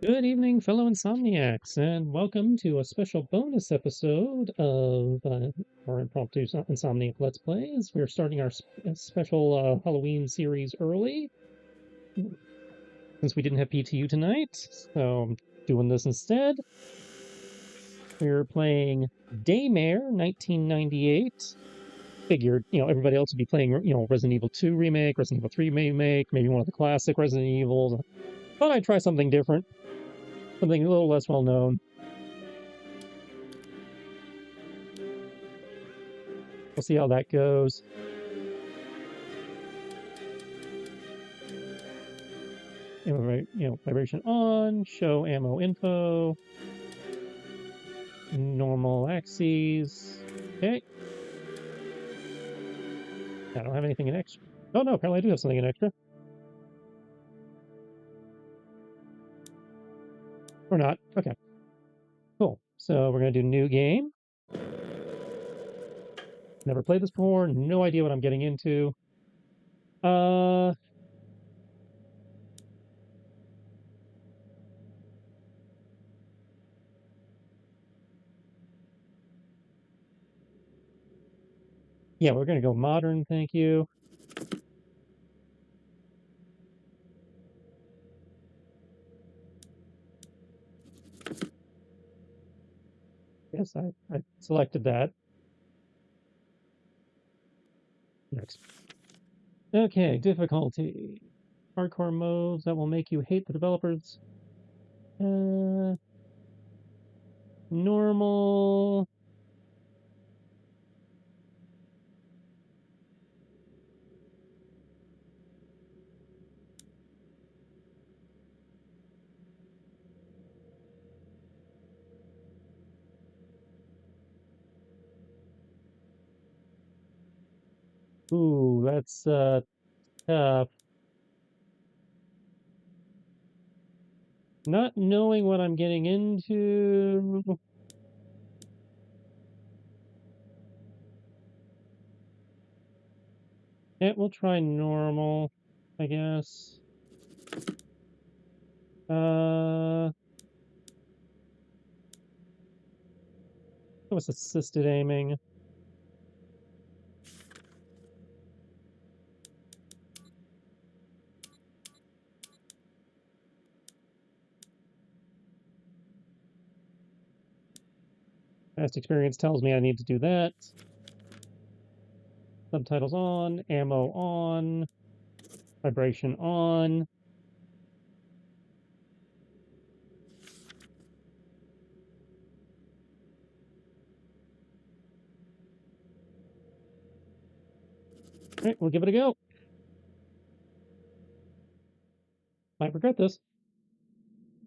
Good evening, fellow Insomniacs, and welcome to a special bonus episode of our Impromptu Insomniac Let's Plays. We're starting our special Halloween series early, since we didn't have PTU tonight, so I'm doing this instead. We're playing Daymare 1998. Figured, everybody else would be playing, Resident Evil 2 Remake, Resident Evil 3 Remake, maybe one of the classic Resident Evils. Thought I'd try something different, something a little less well known. We'll see how that goes. Vibration on, show ammo info, normal axes. Okay. I don't have anything in extra. Oh no, apparently I do have something in extra. Or not. Okay. Cool. So we're gonna do new game. Never played this before, no idea what I'm getting into. Yeah, we're gonna go modern, thank you. Yes, I selected that. Next. Okay, difficulty. Hardcore modes that will make you hate the developers. Normal. Ooh, that's tough. Not knowing what I'm getting into. Yeah, we'll try normal, I guess. It was assisted aiming. Past experience tells me I need to do that. Subtitles on, ammo on, vibration on. All right, we'll give it a go. Might regret this.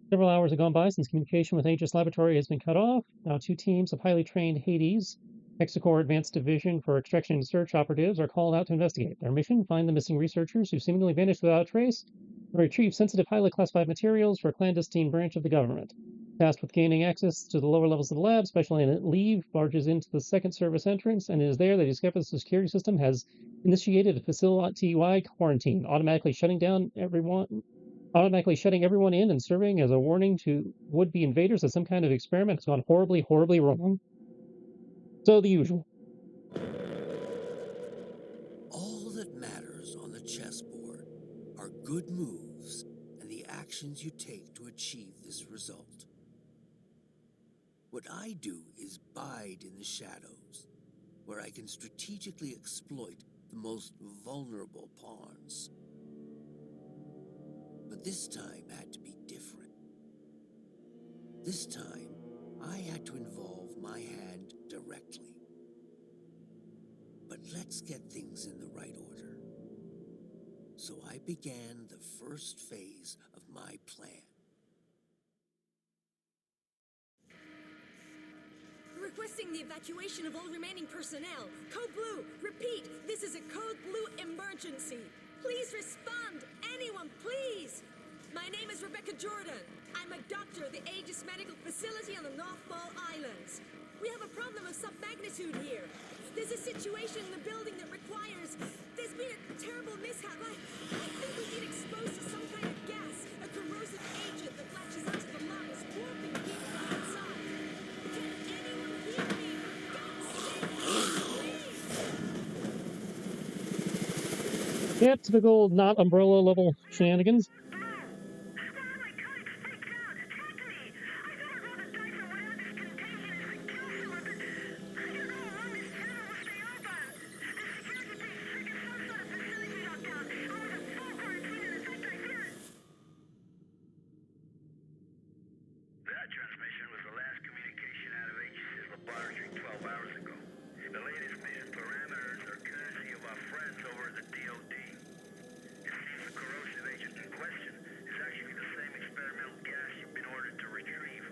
Several hours have gone by since communication with Aegis Laboratory has been cut off. Now, two teams of highly trained Hades, Hexacore Advanced Division for Extraction and Search operatives are called out to investigate. Their mission: find the missing researchers who seemingly vanished without trace, and retrieve sensitive, highly classified materials for a clandestine branch of the government. Tasked with gaining access to the lower levels of the lab, Special Agent Leave barges into the second service entrance, and it is there that he discovers the security system has initiated a facility-wide quarantine, automatically shutting everyone in and serving as a warning to would-be invaders that some kind of experiment has gone horribly, horribly wrong. So the usual. All that matters on the chessboard are good moves and the actions you take to achieve this result. What I do is bide in the shadows, where I can strategically exploit the most vulnerable pawns. But this time had to be different. This time, I had to involve my hand directly. But let's get things in the right order. So I began the first phase of my plan. Requesting the evacuation of all remaining personnel. Code Blue, repeat, this is a Code Blue emergency. Please respond, anyone, please. My name is Rebecca Jordan. I'm a doctor at the Aegis Medical Facility on the North Ball Islands. We have a problem of some magnitude here. There's a situation in the building that requires... There's been a terrible mishap. I think we've been exposed to some kind of gas, a corrosive agent that latches onto the Yep, typical not umbrella level shenanigans. That transmission was the last communication out of H's laboratory 12 hours ago. The latest mission parameters are courtesy of our friends over at the DOD. It seems the corrosive agent in question is actually the same experimental gas you've been ordered to retrieve.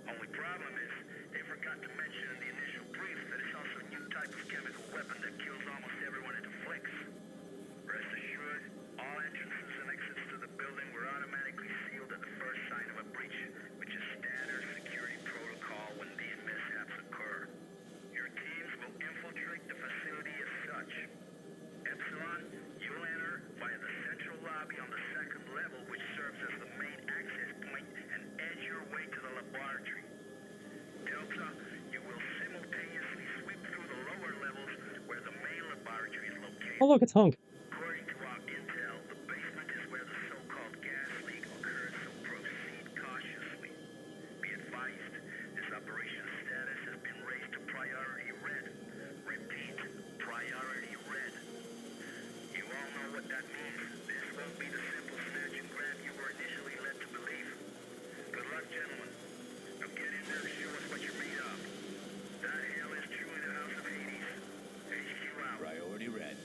Only problem is, they forgot to mention in the initial brief that it's also a new type of chemical weapon that kills almost everyone it afflicts. Rest assured, all entrances and exits to the building were automatically sealed at the first sign of a breach, which is standard security protocol when these mishaps occur. Your teams will infiltrate the facility as such. Epsilon, you'll enter via the central lobby on the second level, which serves as the main access point, and edge your way to the laboratory. Delta, you will simultaneously sweep through the lower levels where the main laboratory is located. Oh, look, it's Hunk. According to our intel, the basement is where the so-called gas leak occurred, so proceed cautiously. Be advised, this operation's status has been raised to priority red. Repeat, priority red. You all know what that means. This won't be the simple snatch and grab you were initially led to believe. Good luck, gentlemen. Now get in there and show us what you're made of. That hail is true in the House of Hades. HQ out. Priority red.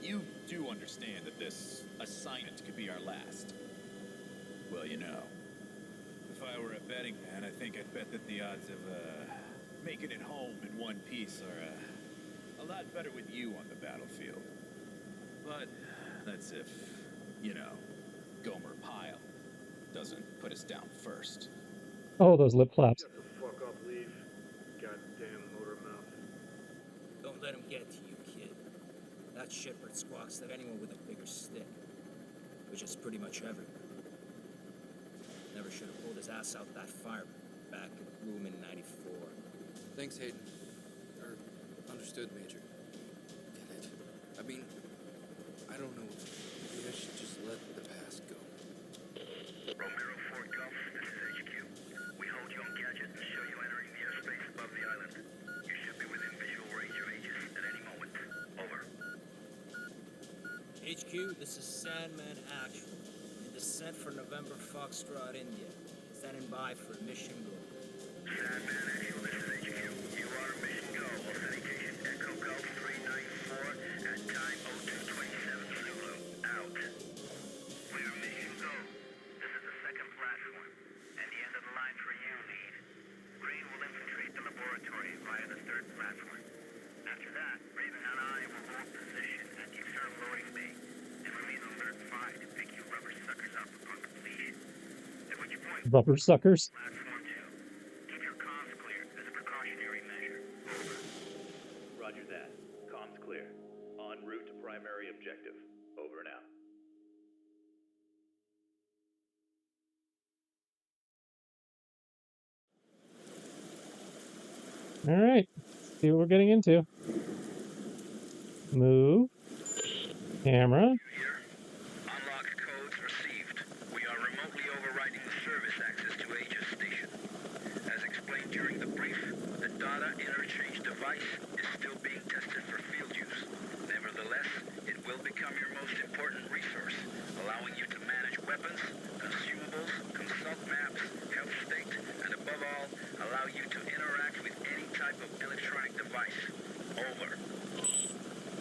You do understand that this assignment could be our last. Well, you know, if I were a betting man, I think I'd bet that the odds of making it home in one piece are a lot better with you on the battlefield. But that's if, you know, Gomer Pyle doesn't put us down first. Oh, those lip flaps. Shut the fuck up, leave. Goddamn motor mouth. Don't let him get to you, kid. That shitbird squawks at anyone with a bigger stick, which is pretty much everyone. Never should have pulled his ass out that fire back in Bloom in '94. Thanks, Hayden. Understood, Major. I mean, I don't know. Maybe I should just let the past go. Romero 4 Golf, this is HQ. We hold you on gadget and show you entering the airspace above the island. You should be within visual range of Aegis at any moment. Over. HQ, this is Sandman Actual. In descent for November Foxtrot, India. Standing by for mission go. Sandman Actual, this is HQ. You are mission go. Authentication Echo Golf 394 at time 0227 Zulu. Out. We are mission go. This is the second platform, and the end of the line for you, lead. Green will infiltrate the laboratory via the third platform. After that, Raven and I will hold position at the external loading bay, and remain on alert 5 to pick you rubber suckers up upon completion. At which point, Rubber suckers. platform 2. Keep your comms clear as a precautionary measure. Over. Roger that. Comms clear. En route to primary objective. Over and out. All right. See what we're getting into. Move. Camera. Here. Unlocked codes received. We are remotely overriding the service access to Aegis Station. As explained during the brief, the data interchange device is still being tested for field use. Nevertheless, it will become your most important resource, allowing you to manage weapons, consumables, consult maps, health state, and above all, allow you to interact with any type of electronic device. Over.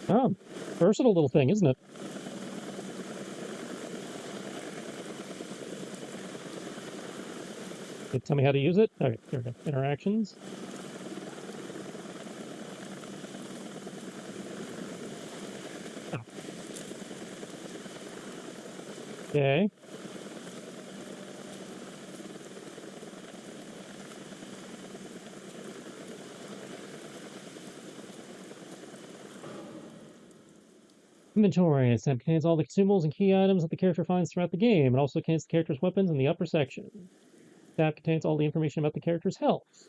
Oh, versatile little thing, isn't it? Okay, tell me how to use it. Okay, here we go. Interactions. Oh. Okay. Inventory. This tab contains all the consumables and key items that the character finds throughout the game. It also contains the character's weapons in the upper section. The tab contains all the information about the character's health.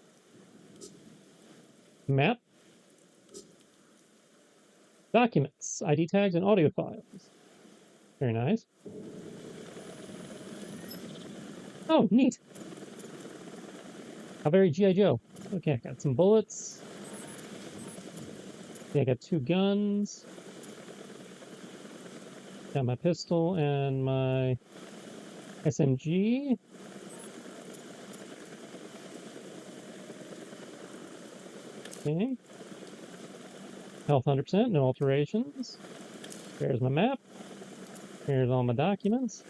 Map. Documents, ID tags, and audio files. Very nice. Oh, neat. How very G.I. Joe. Okay, I got some bullets. Okay, I got 2 guns. Got my pistol and my SMG. Okay. Health 100%, no alterations. There's my map. Here's all my documents.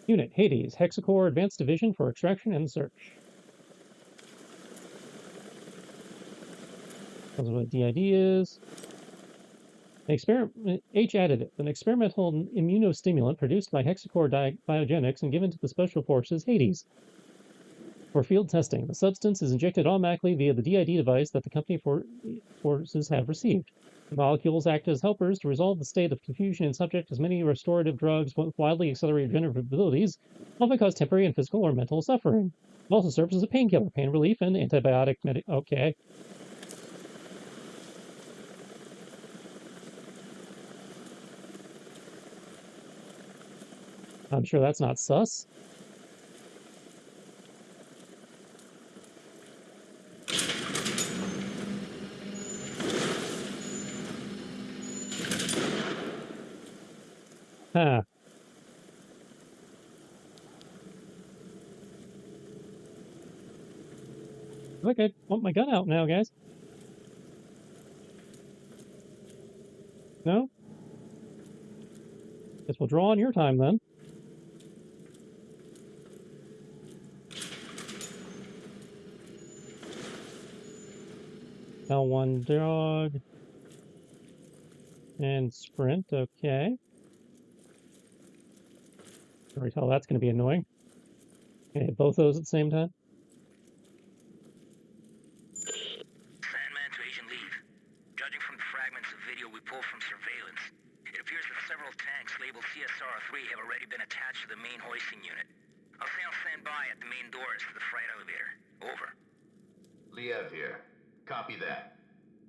Unit, Hades, Hexacore Advanced Division for extraction and search. Tells us what DID is. H additive, an experimental immunostimulant produced by Hexacore Biogenics and given to the Special Forces Hades. For field testing, the substance is injected automatically via the DID device that the company forces have received. The molecules act as helpers to resolve the state of confusion in subject as many restorative drugs wildly accelerate regenerative abilities, often cause temporary and physical or mental suffering. It also serves as a painkiller, pain relief, and antibiotic Okay. I'm sure that's not sus. Huh. Look, I want my gun out now, guys. No? Guess we'll draw on your time then. L1 dog. And sprint, okay. I already tell that's going to be annoying. Can I hit both those at the same time? Sandman to Agent Leave. Judging from the fragments of video we pulled from surveillance, it appears that several tanks labeled CSR-3 have already been attached to the main hoisting unit. I'll stay on standby at the main doors to the freight elevator. Over. Liev here. Copy that.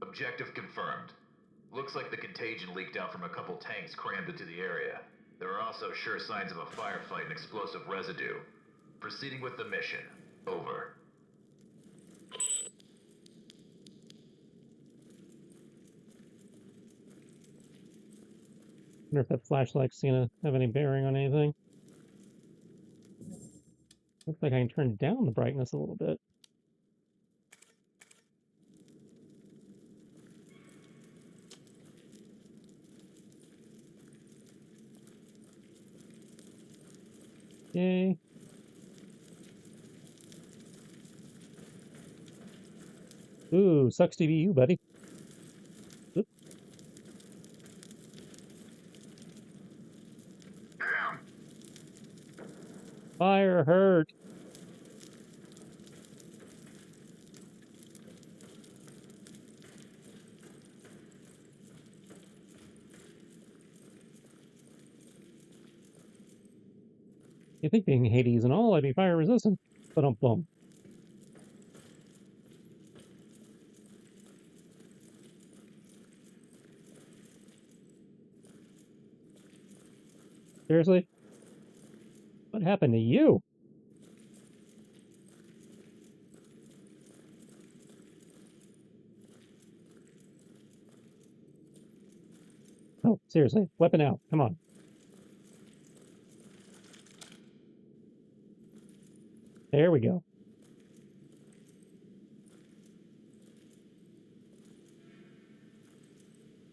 Objective confirmed. Looks like the contagion leaked out from a couple tanks crammed into the area. There are also sure signs of a firefight and explosive residue. Proceeding with the mission. Over. Wonder if that flashlight's gonna have any bearing on anything. Looks like I can turn down the brightness a little bit. Yay. Ooh, sucks to be you, buddy. Oop. Fire hurt. You think being Hades and all, I'd be fire resistant, but boom. Seriously? What happened to you? Oh, seriously. Weapon out. Come on. There we go.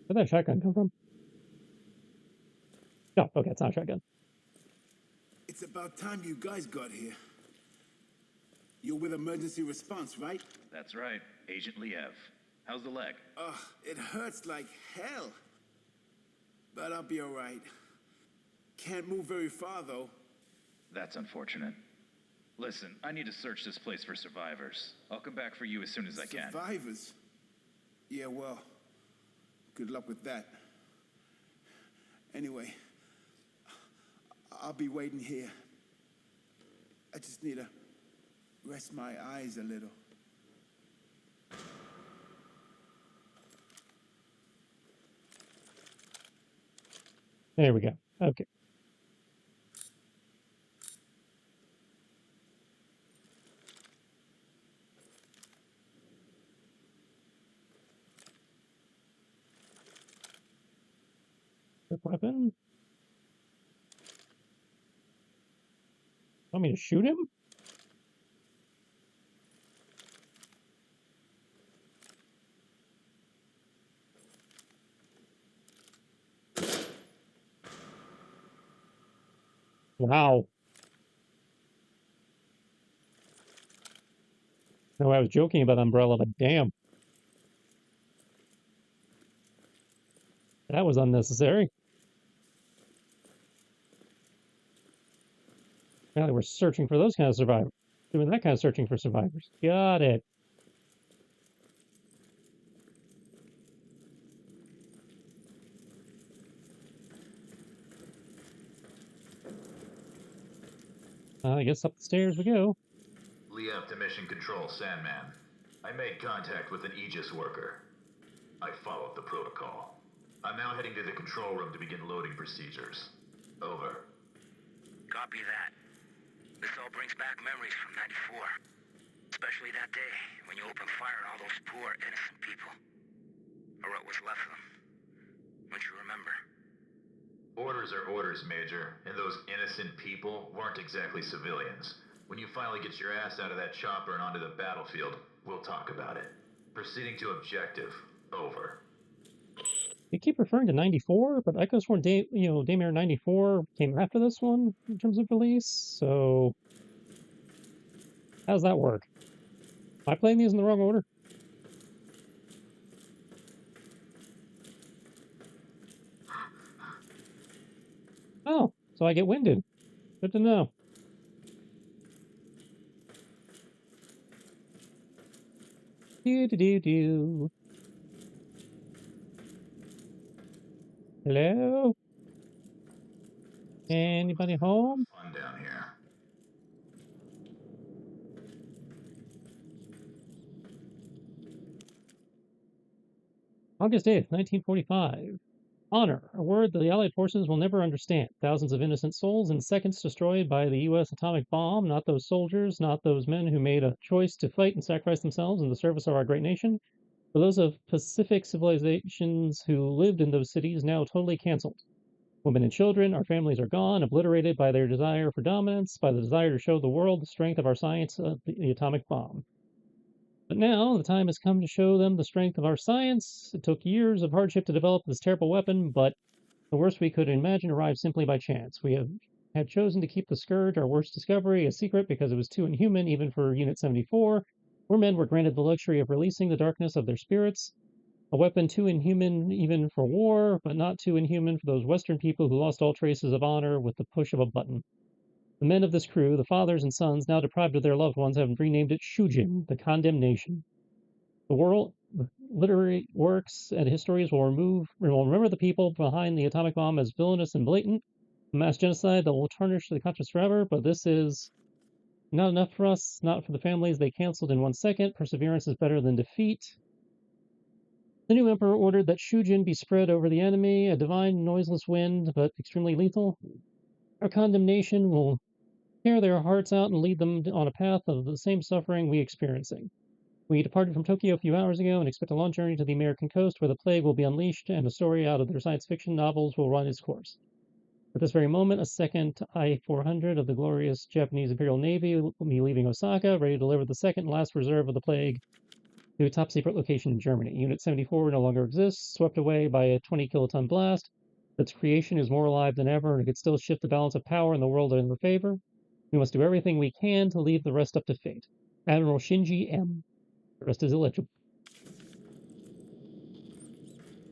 Where'd that shotgun come from? Oh, okay, it's not a shotgun. It's about time you guys got here. You're with emergency response, right? That's right. Agent Liev. How's the leg? It hurts like hell. But I'll be all right. Can't move very far, though. That's unfortunate. Listen, I need to search this place for survivors. I'll come back for you as soon as I can. Survivors? Yeah, well, good luck with that. Anyway, I'll be waiting here. I just need to rest my eyes a little. There we go. Okay. Quick weapon. Want me to shoot him? Wow. No, I was joking about Umbrella, but damn. That was unnecessary. Now we're searching for those kind of survivors. Doing that kind of searching for survivors. Got it. I guess up the stairs we go. Liev to Mission Control, Sandman. I made contact with an Aegis worker. I followed the protocol. I'm now heading to the control room to begin loading procedures. Over. Copy that. This all brings back memories from 94. Especially that day, when you opened fire on all those poor, innocent people. Or what was left of them. Don't you remember? Orders are orders, Major, and those innocent people weren't exactly civilians. When you finally get your ass out of that chopper and onto the battlefield, we'll talk about it. Proceeding to objective. Over. You keep referring to 94, but I could have sworn Daymare 94 came after this one in terms of release, so how does that work? Am I playing these in the wrong order? Oh, so I get winded. Good to know. Do. Hello? Anybody home? Fun down here. August 8th, 1945. Honor, a word that the Allied forces will never understand. Thousands of innocent souls in seconds destroyed by the U.S. atomic bomb. Not those soldiers, not those men who made a choice to fight and sacrifice themselves in the service of our great nation, but those of Pacific civilizations who lived in those cities now totally canceled. Women and children, our families are gone, obliterated by their desire for dominance, by the desire to show the world the strength of our science of the atomic bomb. But now the time has come to show them the strength of our science. It took years of hardship to develop this terrible weapon, but the worst we could imagine arrived simply by chance. We had chosen to keep the Scourge, our worst discovery, a secret because it was too inhuman even for Unit 74. Where men were granted the luxury of releasing the darkness of their spirits. A weapon too inhuman even for war, but not too inhuman for those Western people who lost all traces of honor with the push of a button. The men of this crew, the fathers and sons now deprived of their loved ones, have renamed it Shujin, the condemnation. The world, literary works, and historians will remember the people behind the atomic bomb as villainous and blatant, a mass genocide that will tarnish the conscience forever, but this is not enough for us, not for the families they canceled in 1 second. Perseverance is better than defeat. The new emperor ordered that Shujin be spread over the enemy, a divine, noiseless wind, but extremely lethal. Our condemnation will tear their hearts out and lead them on a path of the same suffering we are experiencing. We departed from Tokyo a few hours ago and expect a long journey to the American coast where the plague will be unleashed and a story out of their science fiction novels will run its course. At this very moment, a second I-400 of the glorious Japanese Imperial Navy will be leaving Osaka, ready to deliver the second and last reserve of the plague to a top-secret location in Germany. Unit 74 no longer exists, swept away by a 20-kiloton blast. Its creation is more alive than ever, and it could still shift the balance of power in the world in their favor. We must do everything we can to leave the rest up to fate. Admiral Shinji M. The rest is illegible.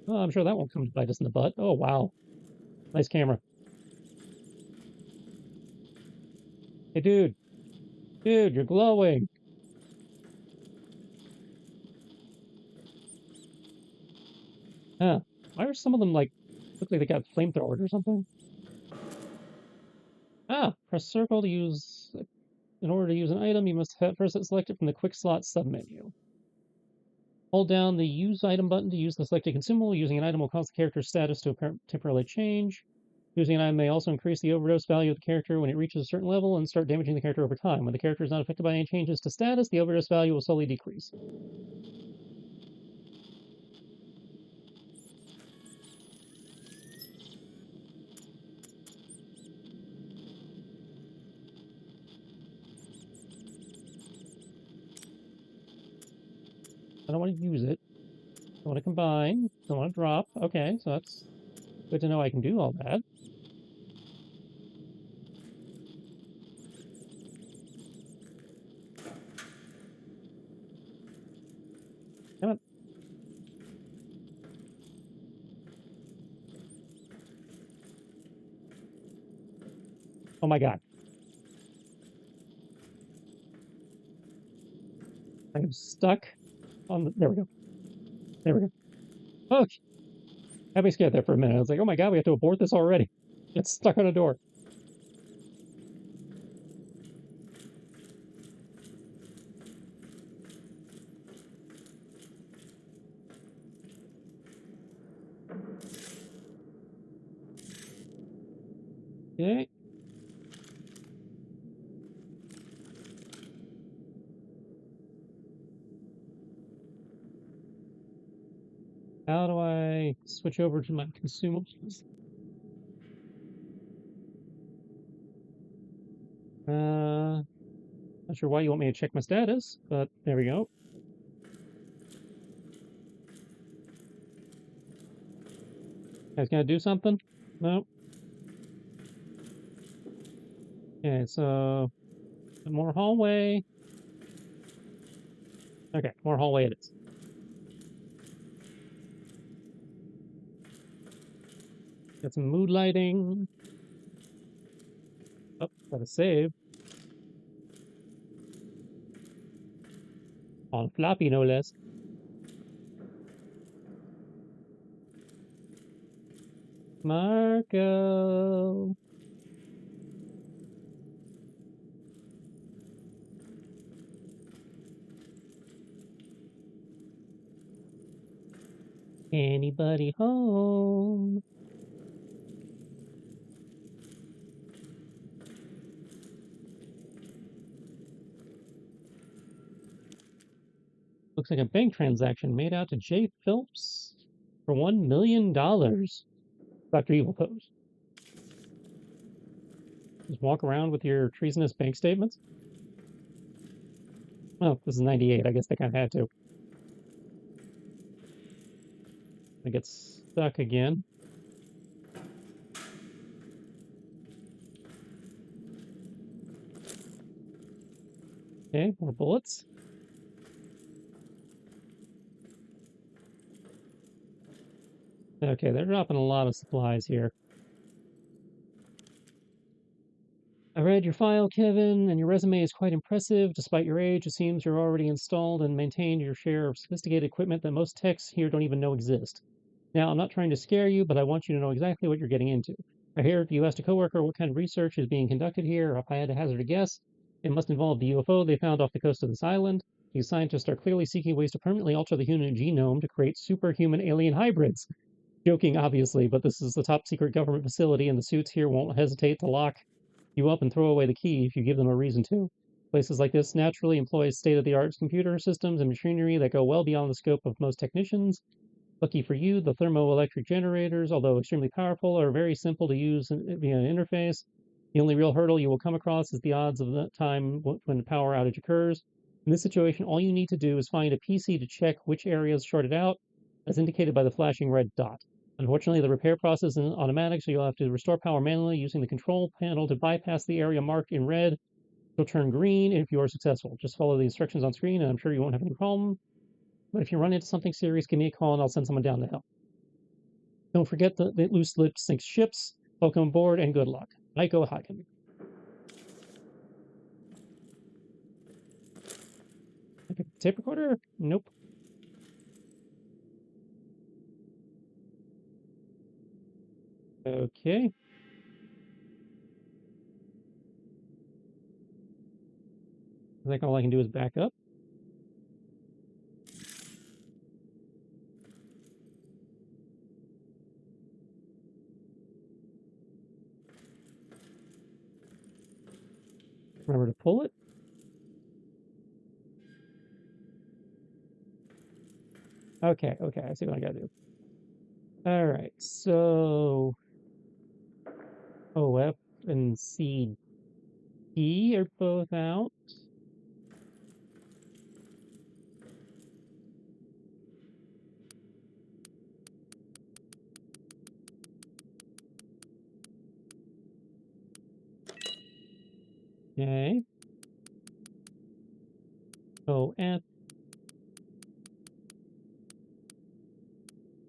Oh, I'm sure that won't come to bite us in the butt. Oh, wow. Nice camera. Hey, dude. Dude, you're glowing. Huh. Why are some of them, like, look like they got flamethrowers or something? Ah, press circle to use... In order to use an item, you must first select it from the quick slot submenu. Hold down the use item button to use the selected consumable. Using an item will cause the character's status to temporarily change. Using an item may also increase the overdose value of the character when it reaches a certain level and start damaging the character over time. When the character is not affected by any changes to status, the overdose value will slowly decrease. I don't want to use it. I want to combine. I want to drop. Okay, so that's good to know I can do all that. Come on. Oh my god. I'm stuck on the. There we go. There we go. Oh, had me scared there for a minute. I was like, oh my god, we have to abort this already. It's stuck on a door. Okay. How do I switch over to my consumables? Not sure why you want me to check my status, but there we go. Guys gonna do something? No. Okay, so more hallway. Okay, more hallway it is. Got some mood lighting. Oh, gotta save. On floppy, no less. Marco. Anybody home? Looks like a bank transaction made out to J. Phelps for $1 million. Dr. Evil pose. Just walk around with your treasonous bank statements. Oh, this is 98. I guess they kind of had to. I get stuck again. Okay, more bullets. Okay, they're dropping a lot of supplies here. I read your file, Kevin, and your resume is quite impressive. Despite your age, it seems you're already installed and maintained your share of sophisticated equipment that most techs here don't even know exist. Now, I'm not trying to scare you, but I want you to know exactly what you're getting into. I hear you asked a coworker what kind of research is being conducted here. If I had to hazard a guess, it must involve the UFO they found off the coast of this island. These scientists are clearly seeking ways to permanently alter the human genome to create superhuman alien hybrids. Joking, obviously, but this is the top secret government facility, and the suits here won't hesitate to lock you up and throw away the key if you give them a reason to. Places like this naturally employ state-of-the-art computer systems and machinery that go well beyond the scope of most technicians. Lucky for you, the thermoelectric generators, although extremely powerful, are very simple to use via an interface. The only real hurdle you will come across is the odds of the time when a power outage occurs. In this situation, all you need to do is find a PC to check which area is shorted out, as indicated by the flashing red dot. Unfortunately, the repair process isn't automatic, so you'll have to restore power manually using the control panel to bypass the area marked in red. It'll turn green if you are successful. Just follow the instructions on screen, and I'm sure you won't have any problem. But if you run into something serious, give me a call and I'll send someone down to help. Don't forget the loose lips sink ships. Welcome aboard and good luck. Nico Hagen. Tape recorder? Nope. Okay. I think all I can do is back up. Remember to pull it. Okay, I see what I gotta do. All right, so OF and CD are both out. Okay. OF.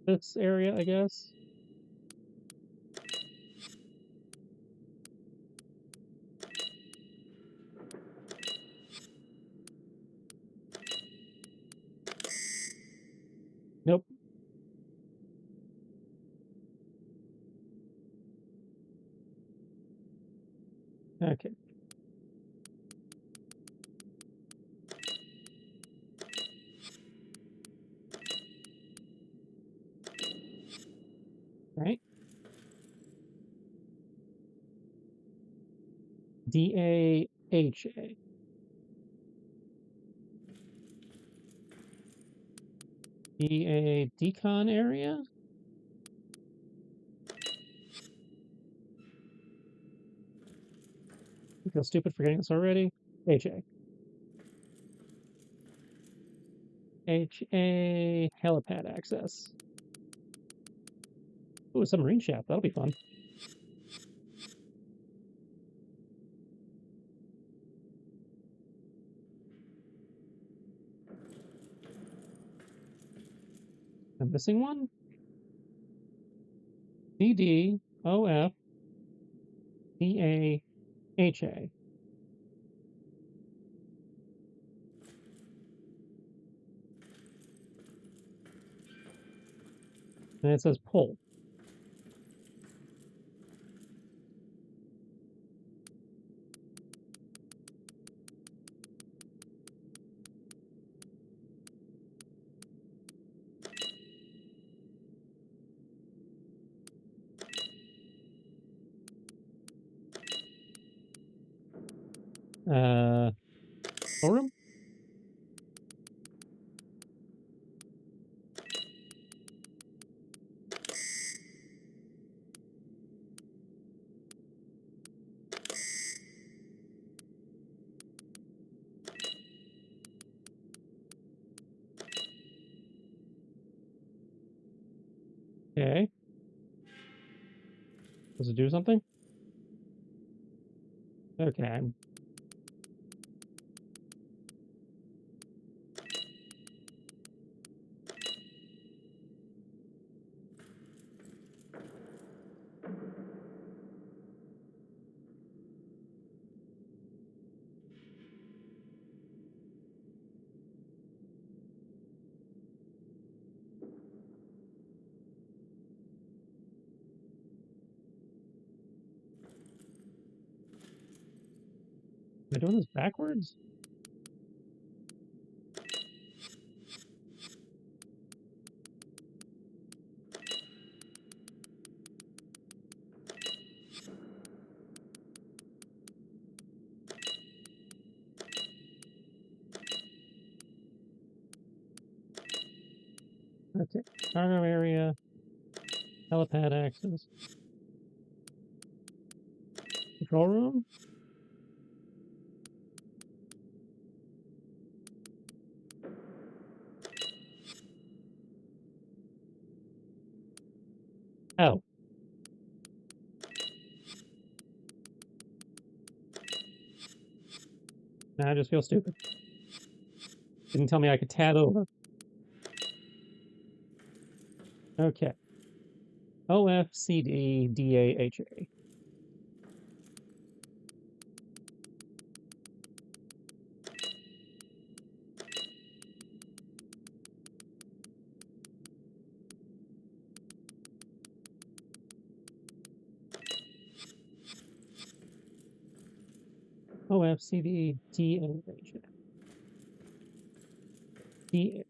This area, I guess. Nope. Okay. Right. DAHA. DA decon area. I feel stupid forgetting this already. HA. HA helipad access. Ooh, a submarine shaft. That'll be fun. I'm missing one. DD, OF, DA, HA. And it says pull. Forum? Okay. Does it do something? Okay. Am I doing this backwards? Okay. Cargo area. Helipad access. Control room? Oh. Now I just feel stupid. Didn't tell me I could tab over. Okay. OF, CD, DA, HA. OF, CD, DA, HA. DA.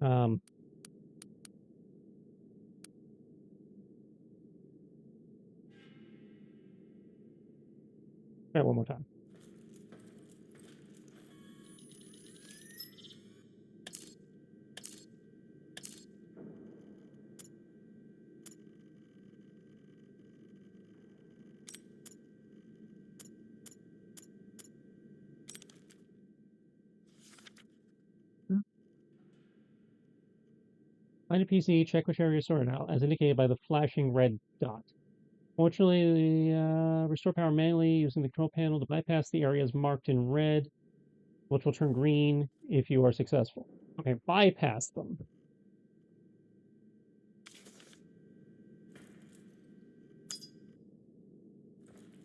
Try it one more time. Find a PC, check which area is sorted out, as indicated by the flashing red dot. Fortunately, restore power manually using the control panel to bypass the areas marked in red, which will turn green if you are successful. Okay, bypass them.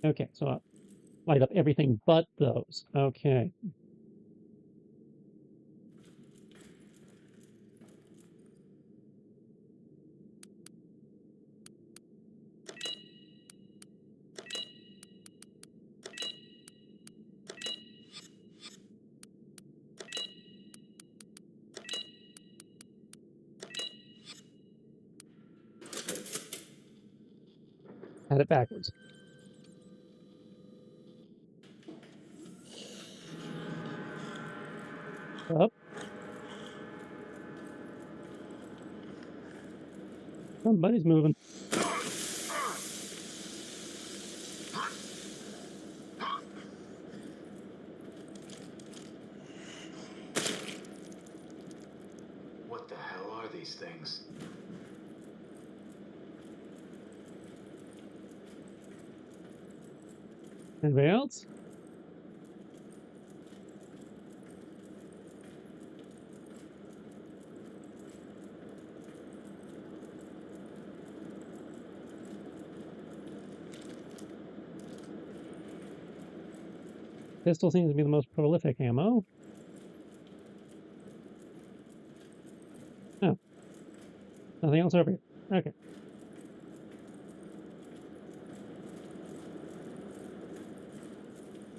Okay, so light up everything but those. Okay. Had it backwards. Up. Somebody's moving. What the hell are these things? Anybody else? Pistol seems to be the most prolific ammo. Oh. Nothing else over here. Okay.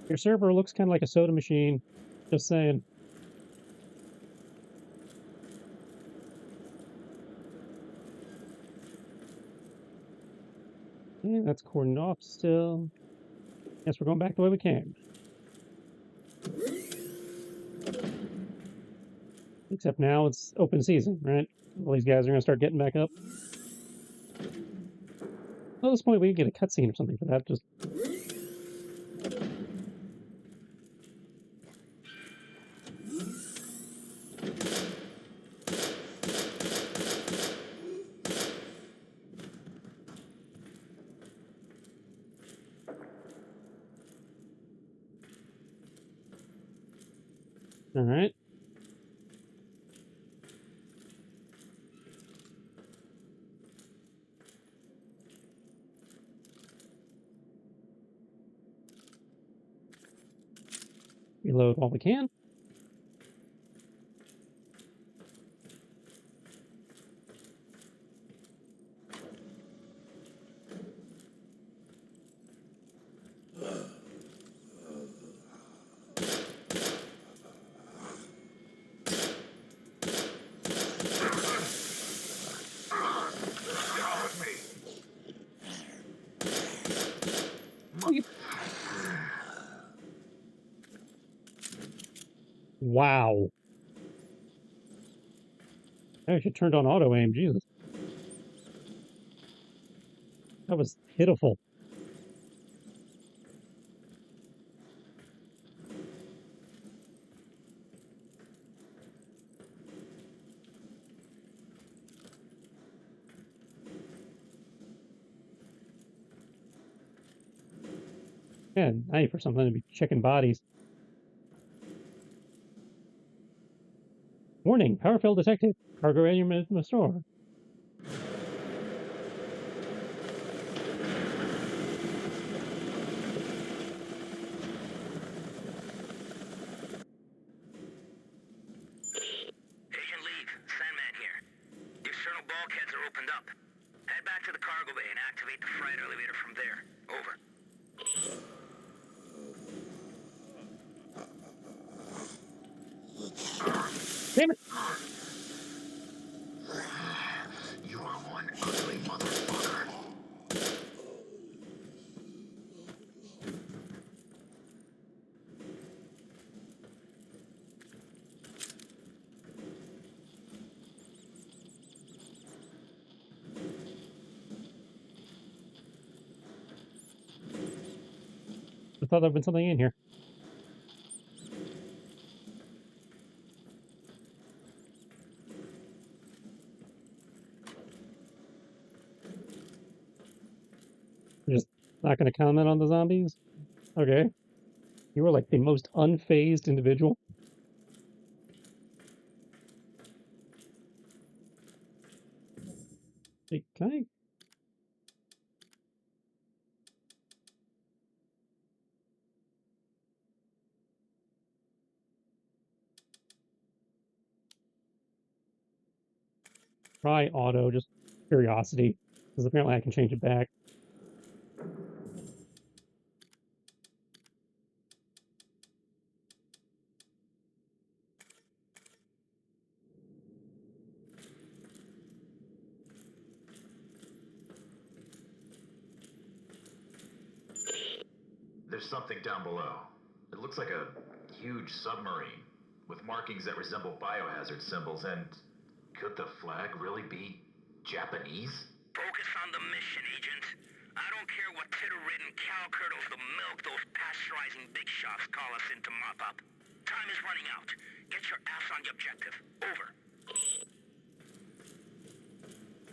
Your server looks kind of like a soda machine. Just saying. Yeah, that's cordoned off still. Guess we're going back the way we came. Except now it's open season, right? All these guys are going to start getting back up. Well, at this point, we can get a cutscene or something for that. Just all right. Reload while we can. Wow. I should turned on auto aim. Jesus. That was pitiful. Yeah, knife or something to be checking bodies. Warning, power fail detected. Cargo element in the store. Agent Leave, Sandman here. The external bulkheads are opened up. Head back to the cargo bay and activate the freight elevator from there. Over. Damn it! thought there'd been something in here. You're just not going to comment on the zombies? Okay. You were like the most unfazed individual. Hey, can I? Try auto, just curiosity, because apparently I can change it back. There's something down below. It looks like a huge submarine with markings that resemble biohazard symbols, and could the flag really be Japanese? Focus on the mission, Agent. I don't care what titter-ridden cow curdles the milk those pasteurizing big shots call us in to mop up. Time is running out. Get your ass on the objective. Over.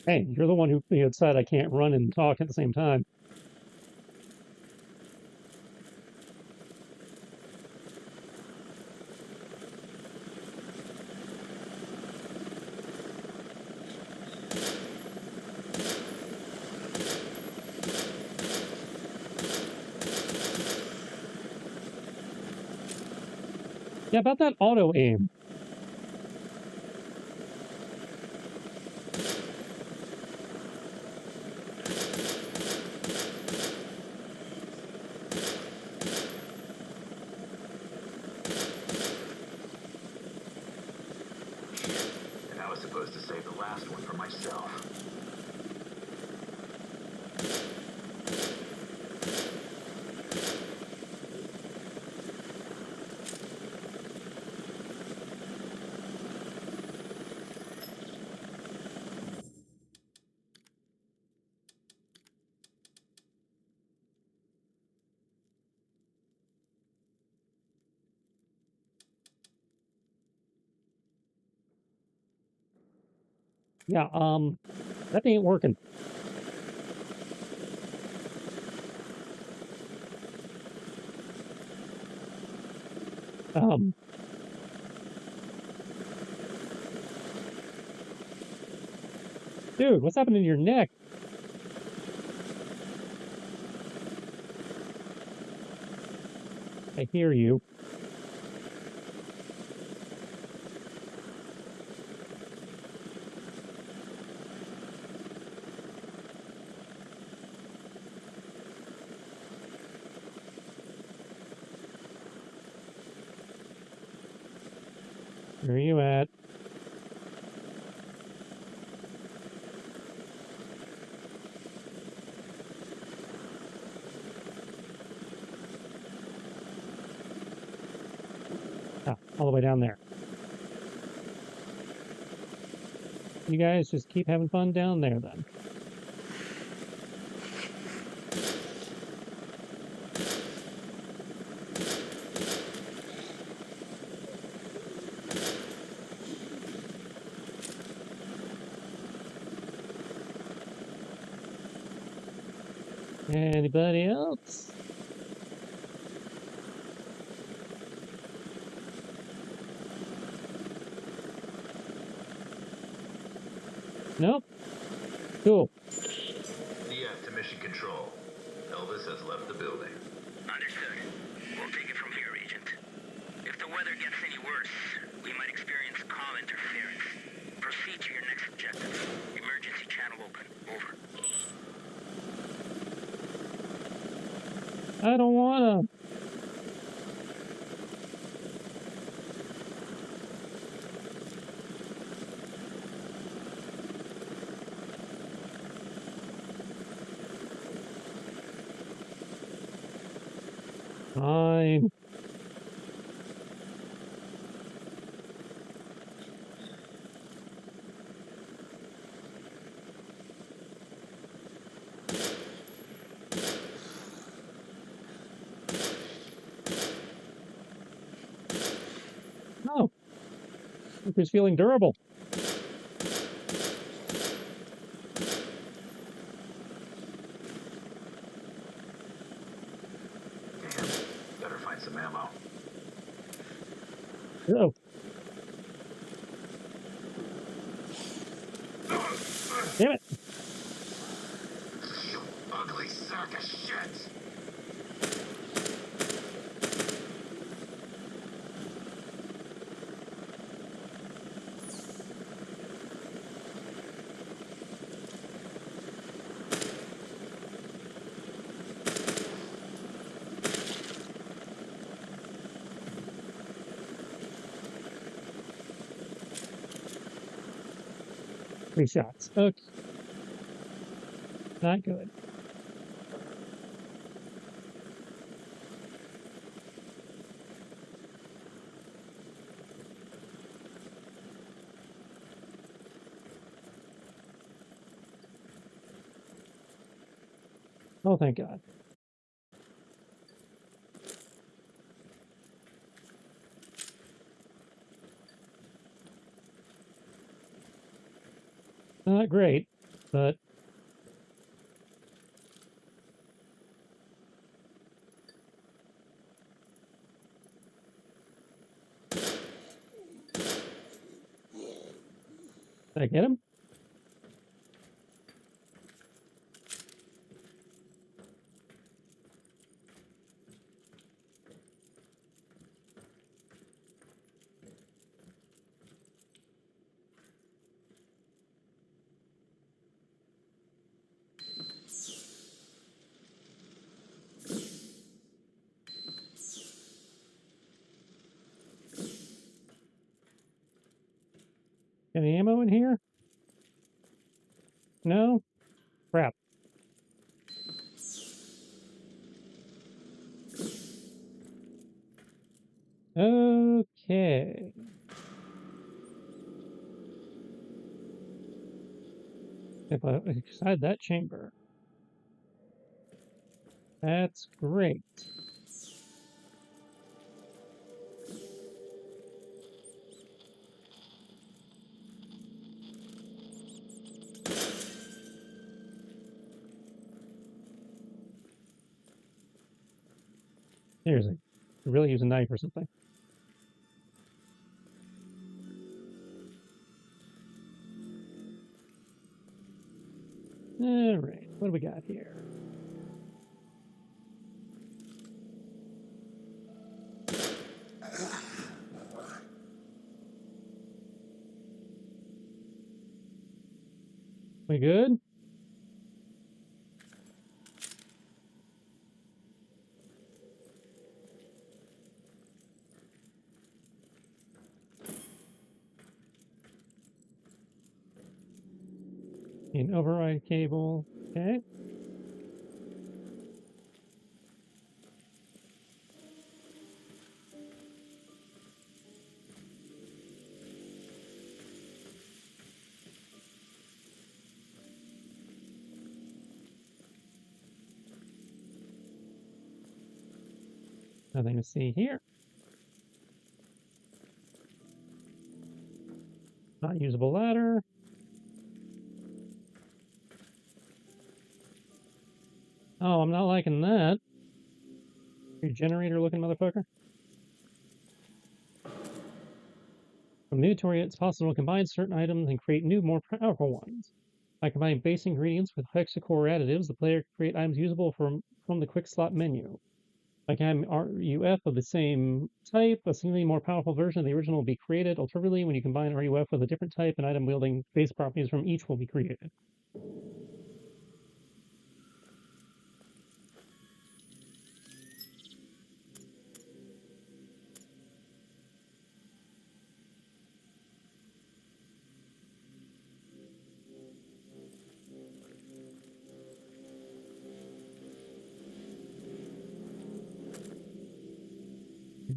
Hey, you're the one who said I can't run and talk at the same time. Yeah, about that auto aim. And I was supposed to save the last one for myself. Yeah, that ain't working. Dude, what's happening to your neck? I hear you. Where are you at? Ah, all the way down there. You guys just keep having fun down there then. Anybody else? Nope. Cool. DF to mission control. Elvis has left the building. Understood. We'll take it from here, Agent. If the weather gets any worse, we might experience comm interference. Proceed to your next objective. Emergency channel open. Over. I don't wanna. Fine. Who's feeling durable? Damn, better find some ammo. Oh. Damn it. You ugly sack of shit. 3 shots. Okay. Not good. Oh, thank God. Not great, but did I get him? Any ammo in here? No? Crap. Okay. If I inside that chamber. That's great. Seriously. Could really use a knife or something. Alright, what do we got here? We good? An override cable. Okay. Nothing to see here. Not usable ladder. Oh, I'm not liking that. You generator looking motherfucker. From the inventory, it's possible to combine certain items and create new, more powerful ones. By combining base ingredients with hexacore additives, the player can create items usable from the quick slot menu. Like having RUF of the same type, a significantly more powerful version of the original will be created. Alternatively, when you combine RUF with a different type, an item wielding base properties from each will be created.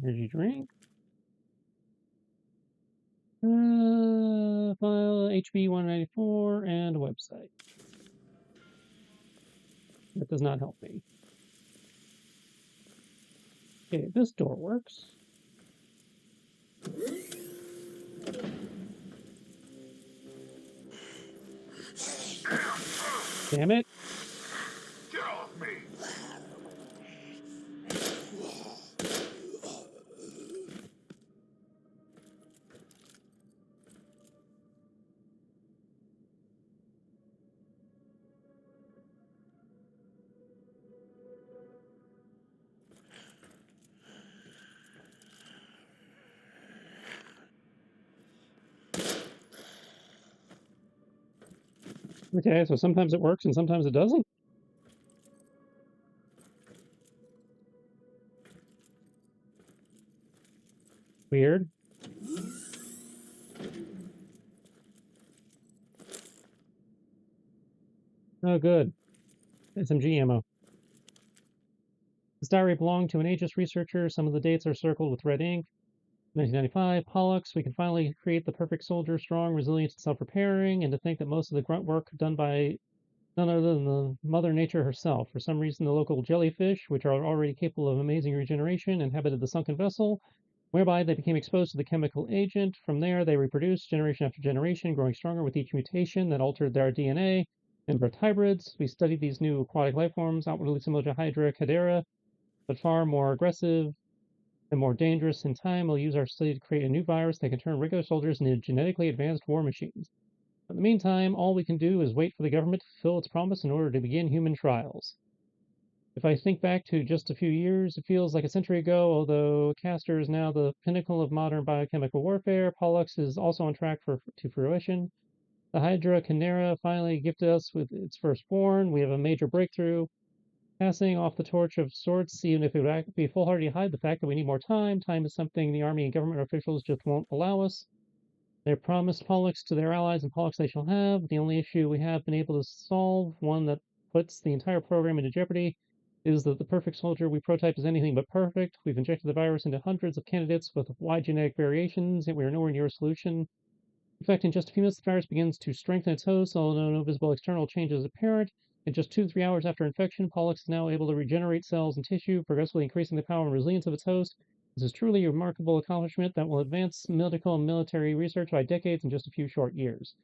Energy drink. File HB 194 and website. That does not help me. Okay, this door works. Damn it. Get off me! Okay, so sometimes it works and sometimes it doesn't. Weird. Oh, good. SMG ammo. This diary belonged to an ageist researcher. Some of the dates are circled with red ink. 1995, Pollux, we can finally create the perfect soldier, strong, resilient, and self-repairing, and to think that most of the grunt work done by none other than the Mother Nature herself. For some reason, the local jellyfish, which are already capable of amazing regeneration, inhabited the sunken vessel, whereby they became exposed to the chemical agent. From there, they reproduced generation after generation, growing stronger with each mutation that altered their DNA and birthed hybrids. We studied these new aquatic life forms, outwardly similar to Hydra cadera, but far more aggressive and more dangerous. In time, we'll use our study to create a new virus that can turn regular soldiers into genetically advanced war machines. In the meantime, all we can do is wait for the government to fulfill its promise in order to begin human trials. If I think back to just a few years, it feels like a century ago, although Castor is now the pinnacle of modern biochemical warfare. Pollux is also on track to fruition. The Hydra Chimera finally gifted us with its firstborn. We have a major breakthrough. Passing off the torch of sorts, even if it would be foolhardy to hide the fact that we need more time. Time is something the Army and government officials just won't allow us. They promised Pollux to their allies, and Pollux they shall have. The only issue we have been able to solve, one that puts the entire program into jeopardy, is that the perfect soldier we prototype is anything but perfect. We've injected the virus into hundreds of candidates with wide genetic variations, yet we are nowhere near a solution. In fact, in just a few minutes, the virus begins to strengthen its host, although no visible external change is apparent. In just 2 to 3 hours after infection, Pollux is now able to regenerate cells and tissue, progressively increasing the power and resilience of its host. This is truly a remarkable accomplishment that will advance medical and military research by decades in just a few short years,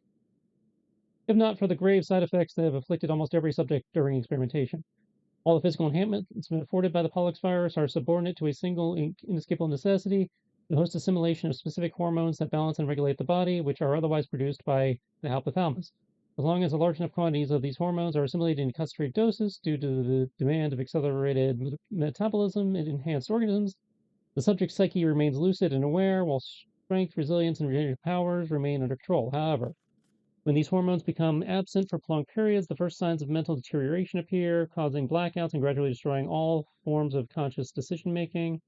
if not for the grave side effects that have afflicted almost every subject during experimentation. All the physical enhancements afforded by the Pollux virus are subordinate to a single inescapable necessity, the host assimilation of specific hormones that balance and regulate the body, which are otherwise produced by the hypothalamus. As long as large enough quantities of these hormones are assimilated in concentrated doses due to the demand of accelerated metabolism in enhanced organisms, the subject's psyche remains lucid and aware, while strength, resilience, and regenerative powers remain under control. However, when these hormones become absent for prolonged periods, the first signs of mental deterioration appear, causing blackouts and gradually destroying all forms of conscious decision-making.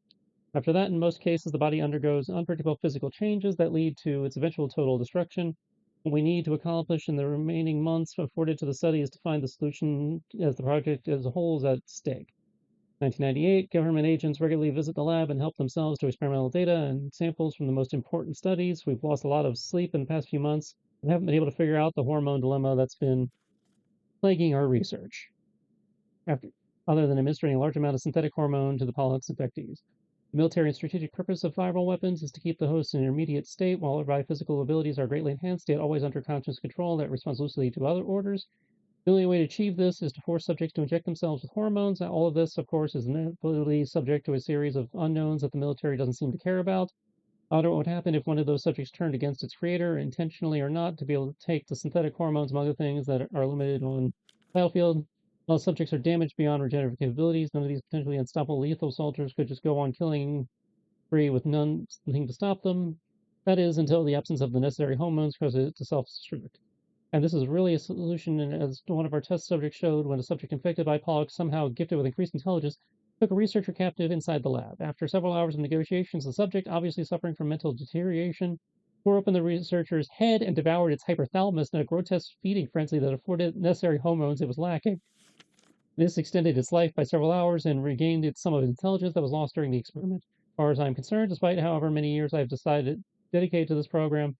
After that, in most cases, the body undergoes unpredictable physical changes that lead to its eventual total destruction. What we need to accomplish in the remaining months afforded to the study is to find the solution as the project as a whole is at stake. 1998, government agents regularly visit the lab and help themselves to experimental data and samples from the most important studies. We've lost a lot of sleep in the past few months and haven't been able to figure out the hormone dilemma that's been plaguing our research, other than administering a large amount of synthetic hormone to the Pollux infectees. The military and strategic purpose of viral weapons is to keep the host in an intermediate state while their biophysical abilities are greatly enhanced, yet always under conscious control that responds lucidly to other orders. The only way to achieve this is to force subjects to inject themselves with hormones. All of this, of course, is inevitably subject to a series of unknowns that the military doesn't seem to care about. I wonder what would happen if one of those subjects turned against its creator, intentionally or not, to be able to take the synthetic hormones, among other things, that are limited on the battlefield. Most subjects are damaged beyond regenerative capabilities. None of these potentially unstoppable lethal soldiers could just go on killing free with nothing to stop them. That is, until the absence of the necessary hormones causes it to self-destruct. And this is really a solution, and as one of our test subjects showed, when a subject infected by Pollux, somehow gifted with increased intelligence, took a researcher captive inside the lab. After several hours of negotiations, the subject, obviously suffering from mental deterioration, tore open the researcher's head and devoured its hypothalamus in a grotesque feeding frenzy that afforded necessary hormones it was lacking. This extended its life by several hours and regained some of its intelligence that was lost during the experiment. As far as I'm concerned, despite however many years I've decided to dedicate to this program,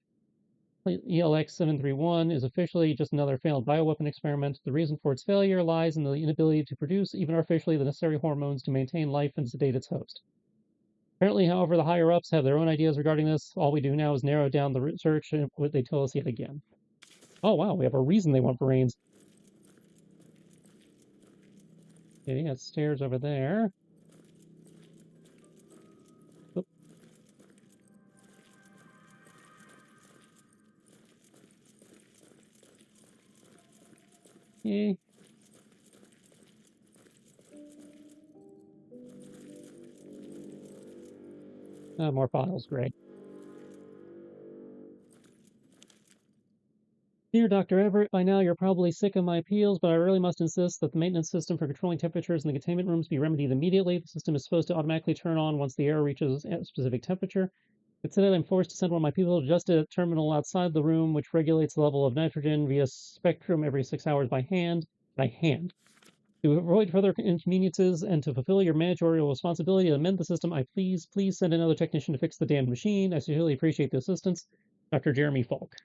ELX 731 is officially just another failed bioweapon experiment. The reason for its failure lies in the inability to produce, even artificially, the necessary hormones to maintain life and sedate its host. Apparently, however, the higher-ups have their own ideas regarding this. All we do now is narrow down the research and what they tell us yet again. Oh, wow, we have a reason they want brains. Okay, got stairs over there. Oop. Okay. More files, great. Dear Dr. Everett, by now you're probably sick of my appeals, but I really must insist that the maintenance system for controlling temperatures in the containment rooms be remedied immediately. The system is supposed to automatically turn on once the air reaches a specific temperature. Instead, I'm forced to send one of my people just to a terminal outside the room, which regulates the level of nitrogen via spectrum every 6 hours by hand. To avoid further inconveniences and to fulfill your managerial responsibility to amend the system, I please send another technician to fix the damned machine. I sincerely appreciate the assistance. Dr. Jeremy Falk.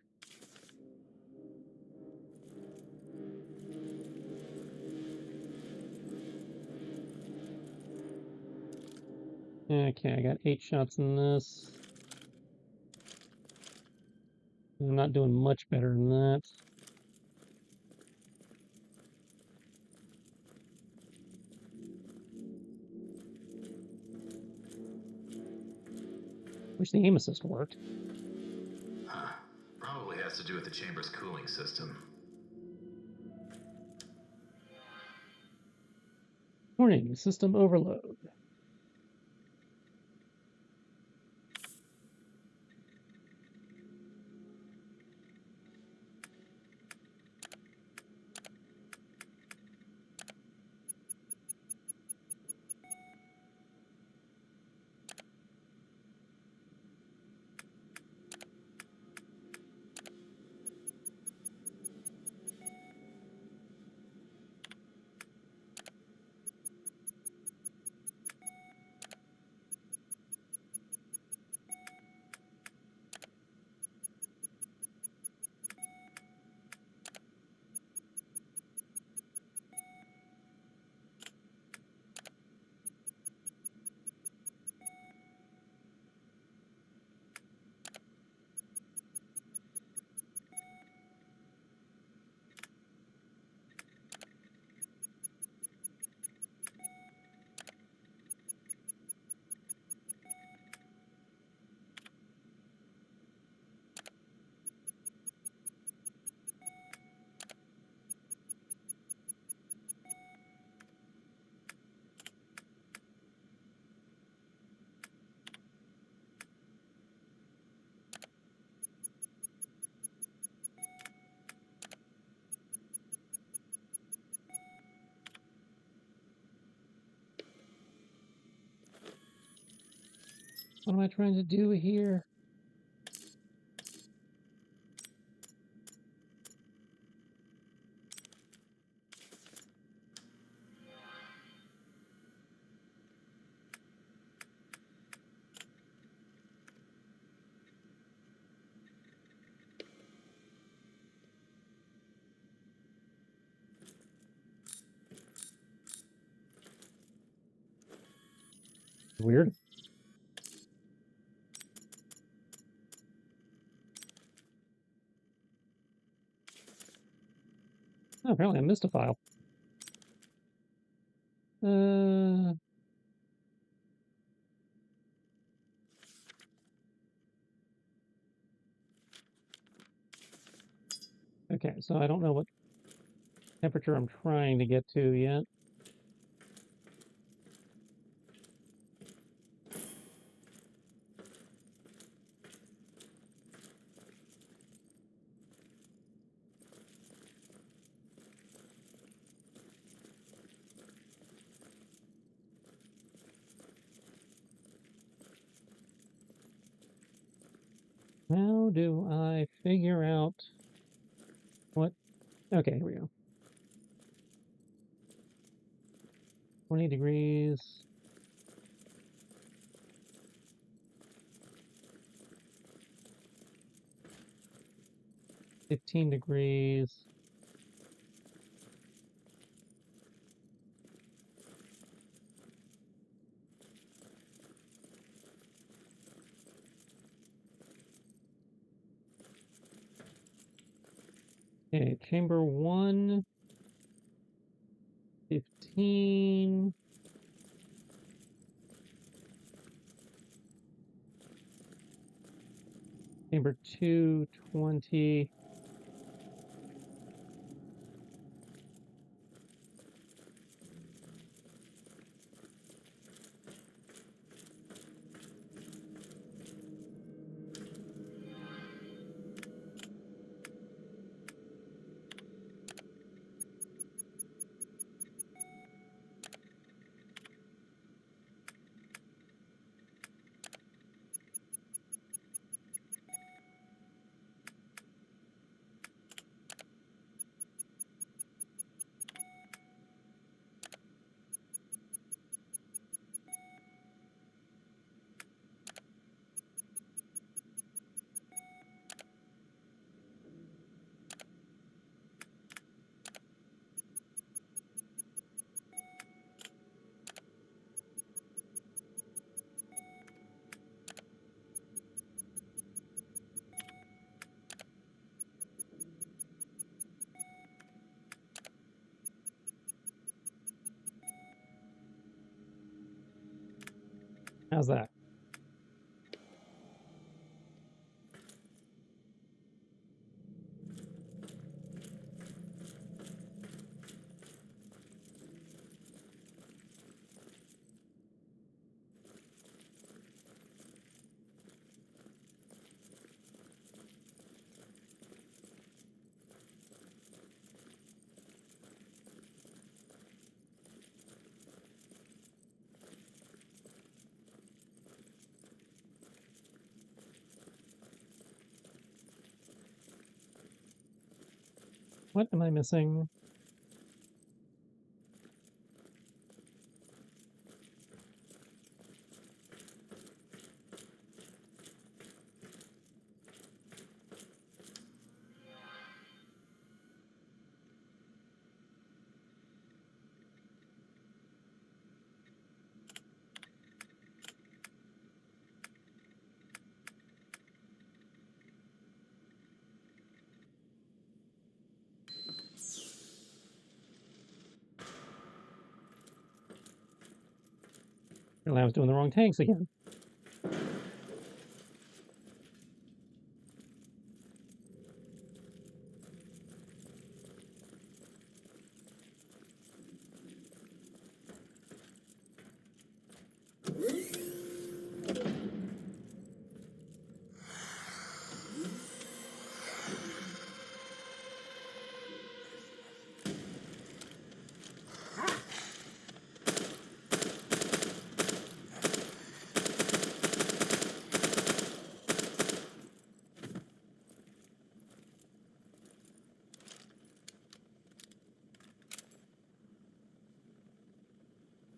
Okay, I got 8 shots in this. I'm not doing much better than that. Wish the aim assist worked. Probably has to do with the chamber's cooling system. Warning, system overload. What am I trying to do here? Weird. Oh, apparently I missed a file. Okay, so I don't know what temperature I'm trying to get to yet. How do I figure out what? Okay, here we go. 20 degrees. $15 degrees. Okay, chamber 1, 15. 19. Chamber 2, 20. How's that? What am I missing? Apparently I was doing the wrong tanks again.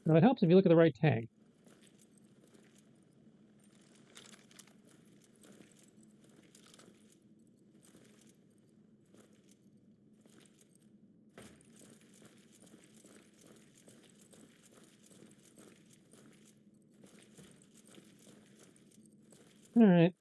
Now it helps if you look at the right tank. All right.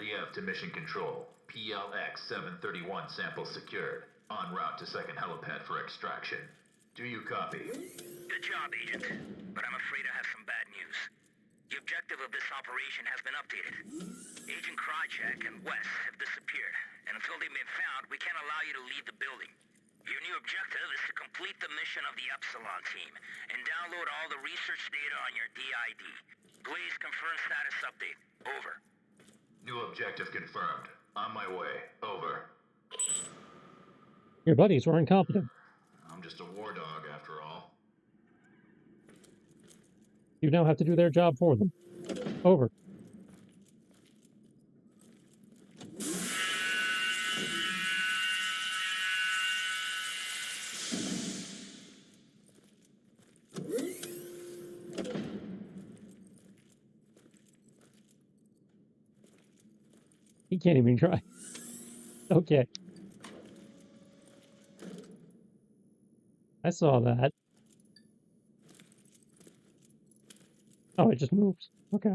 Liev to Mission Control. PLX 731 sample secured. En route to second helipad for extraction. Do you copy? Good job, Agent. But I'm afraid I have some bad news. The objective of this operation has been updated. Agent Krychek and Wes have disappeared, and until they've been found, we can't allow you to leave the building. Your new objective is to complete the mission of the Epsilon team, and download all the research data on your DID. Please confirm status update. Over. New objective confirmed. On my way. Over. Your buddies were incompetent. I'm just a war dog after all. You now have to do their job for them. Over. He can't even try. Okay. I saw that. Oh, it just moved. Okay.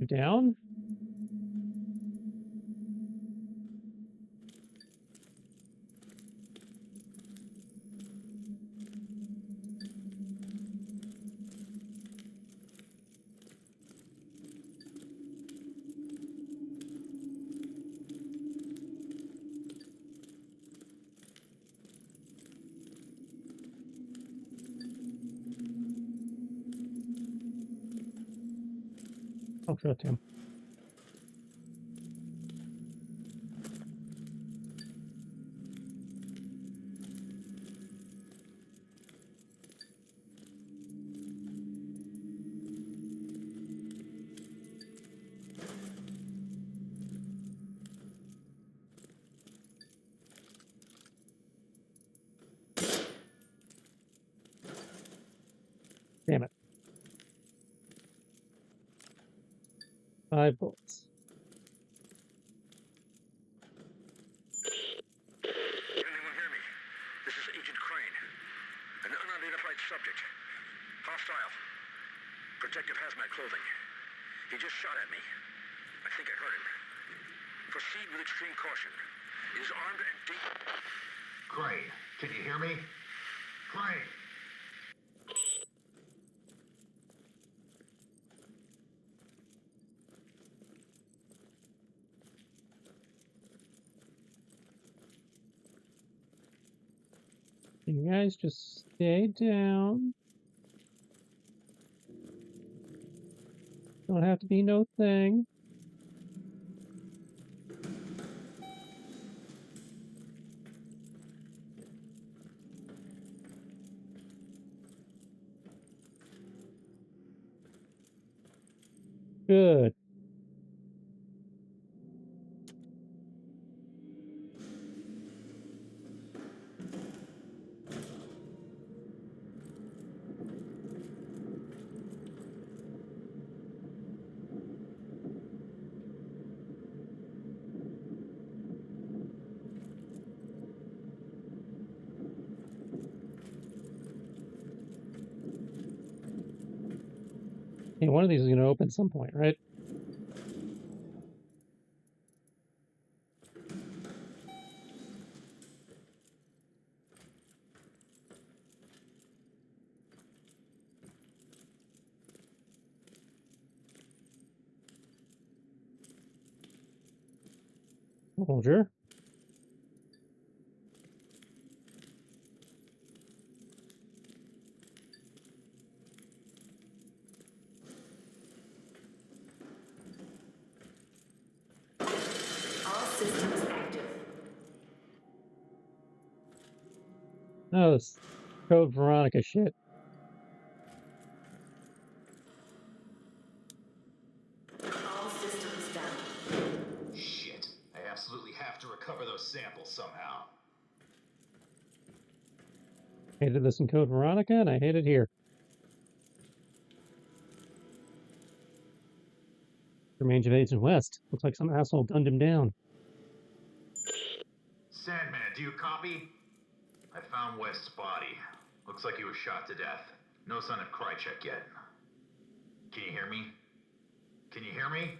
Down. Oh, shit, Tim. Damn it. 5 bullets. Can anyone hear me? This is Agent Crane. An unidentified subject. Hostile. Protective hazmat clothing. He just shot at me. I think I heard him. Proceed with extreme caution. He is armed and deep. Crane, can you hear me? Crane! You guys just stay down. Don't have to be no thing. Good. Hey, one of these is going to open at some point, right? Soldier. All systems active. Oh, this Code Veronica shit. All systems down. Shit. I absolutely have to recover those samples somehow. Hated this in Code Veronica, and I hate it here. Remains of Agent West. Looks like some asshole gunned him down. Sandman, do you copy? I found West's body. Looks like he was shot to death. No sign of Krychek yet. Can you hear me? Can you hear me?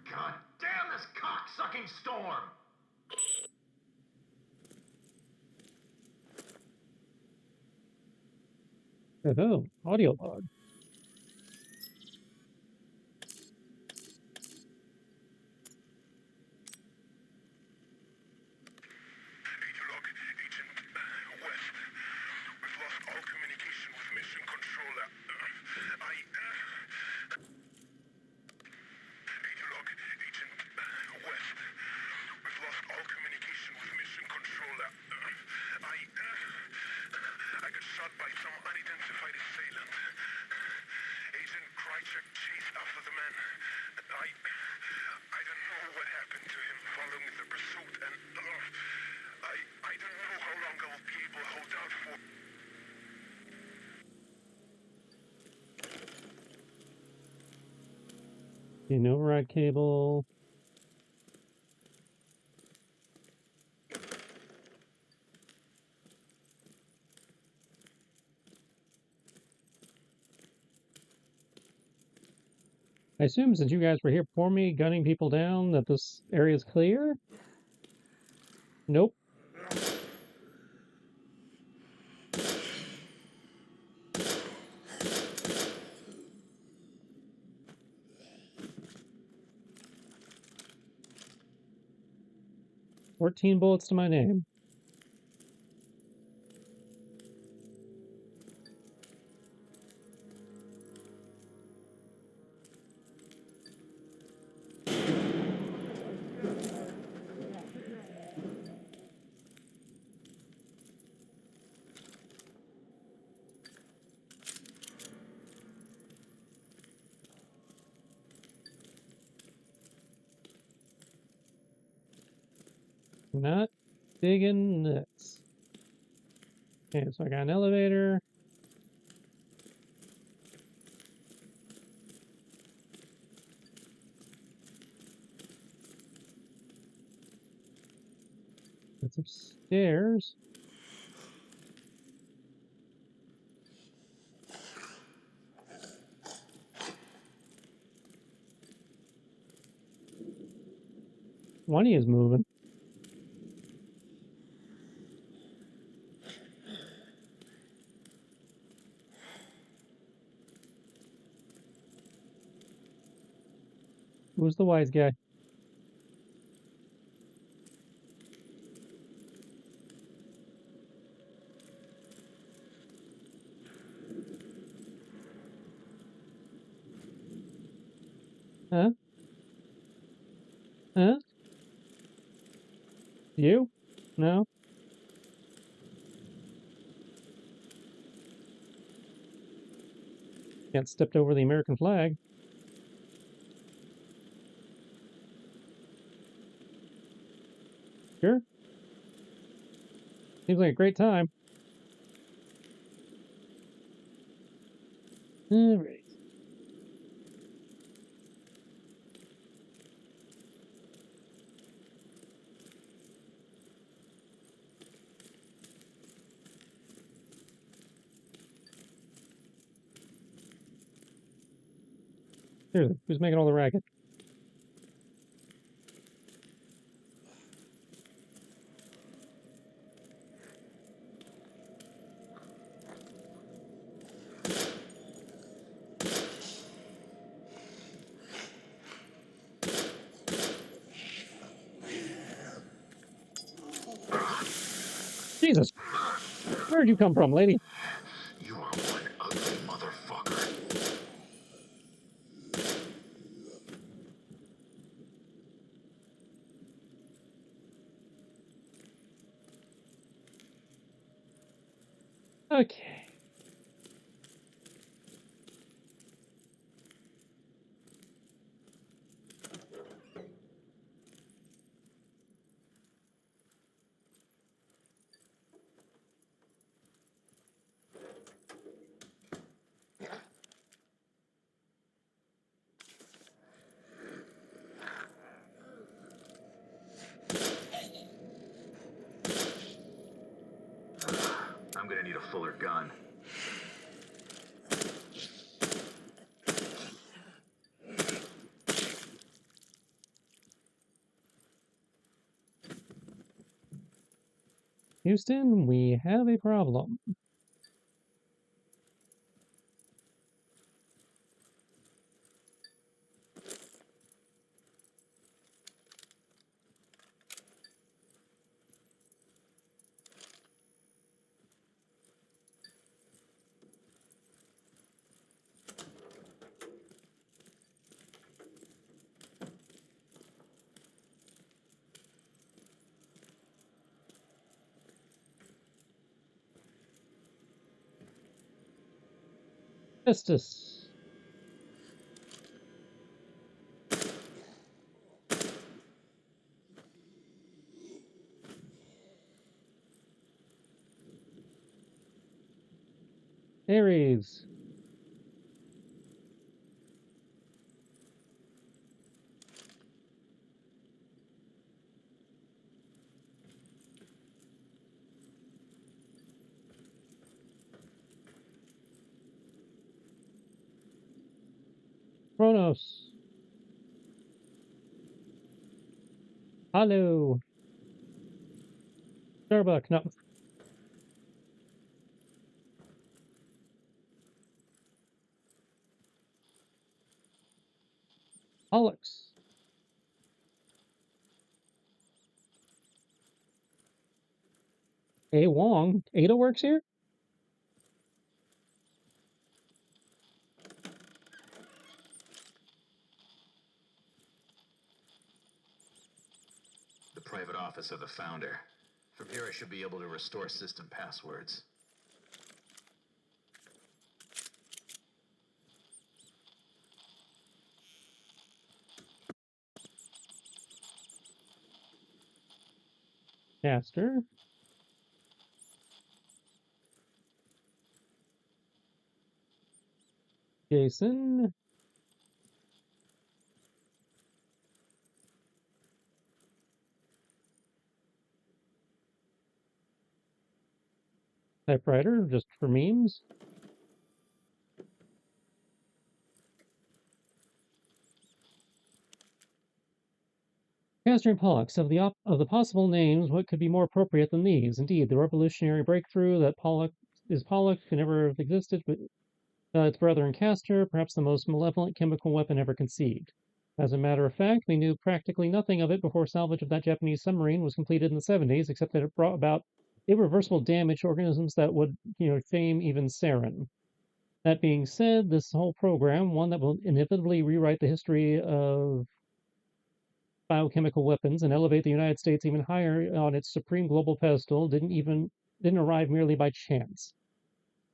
God damn this cock-sucking storm! Oh, audio log. I got shot by some unidentified assailant. An override cable. I assume since you guys were here before me, gunning people down, that this area is clear? Nope. "14 bullets to my name." Not digging this. Okay, so I got an elevator. It's upstairs. One is moving. Who's the wise guy? Huh? Huh? You? No? Can't stepped over the American flag. Sure. Seems like a great time. Alright. Seriously, who's making all the racket? Jesus! Where'd you come from, lady? You are one ugly motherfucker. Okay. I'm gonna need a fuller gun. Houston, we have a problem. Justice. Aries. Kronos. Hello. Starbuck. No. Alex. A. Wong. Ada works here? The private office of the founder. From here I should be able to restore system passwords. Caster. Jason. Typewriter, just for memes. Caster and Pollux, of the possible names, what could be more appropriate than these? Indeed, the revolutionary breakthrough that Pollux could never have existed, but its brother in Castor, perhaps the most malevolent chemical weapon ever conceived. As a matter of fact, we knew practically nothing of it before salvage of that Japanese submarine was completed in the 70s, except that it brought about irreversible damage to organisms that would, shame even sarin. That being said, this whole program, one that will inevitably rewrite the history of biochemical weapons and elevate the United States even higher on its supreme global pedestal, didn't arrive merely by chance.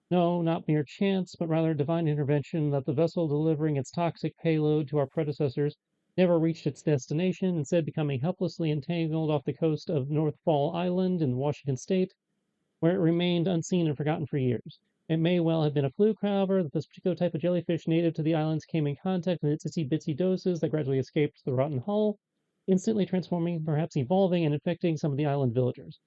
No, not mere chance, but rather divine intervention that the vessel delivering its toxic payload to our predecessors never reached its destination, instead becoming helplessly entangled off the coast of North Fall Island in Washington State, where it remained unseen and forgotten for years. It may well have been a fluke, however, that this particular type of jellyfish native to the islands came in contact with its itsy-bitsy doses that gradually escaped the rotten hull, instantly transforming, perhaps evolving, and infecting some of the island villagers.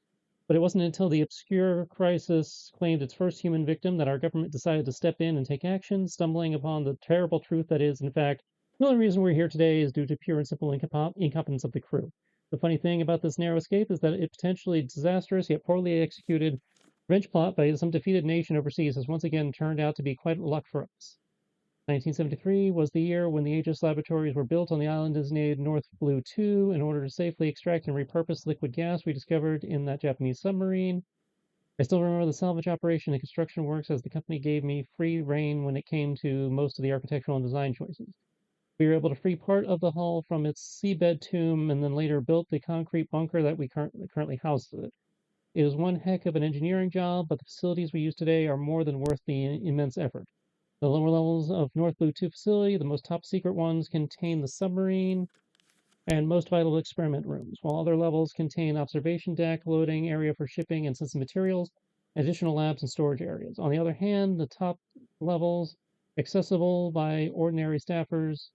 But it wasn't until the obscure crisis claimed its first human victim that our government decided to step in and take action, stumbling upon the terrible truth that is, in fact, the only reason we're here today is due to pure and simple incompetence of the crew. The funny thing about this narrow escape is that a potentially disastrous yet poorly executed revenge plot by some defeated nation overseas has once again turned out to be quite luck for us. 1973 was the year when the Aegis laboratories were built on the island designated North Blue 2 in order to safely extract and repurpose liquid gas we discovered in that Japanese submarine. I still remember the salvage operation and construction works, as the company gave me free rein when it came to most of the architectural and design choices. We were able to free part of the hull from its seabed tomb and then later built the concrete bunker that we currently houses it. It was one heck of an engineering job, but the facilities we use today are more than worth the immense effort. The lower levels of North Blue 2 facility, the most top secret ones, contain the submarine and most vital experiment rooms, while other levels contain observation deck, loading area for shipping and sensitive materials, additional labs and storage areas. On the other hand, the top levels, accessible by ordinary staffers,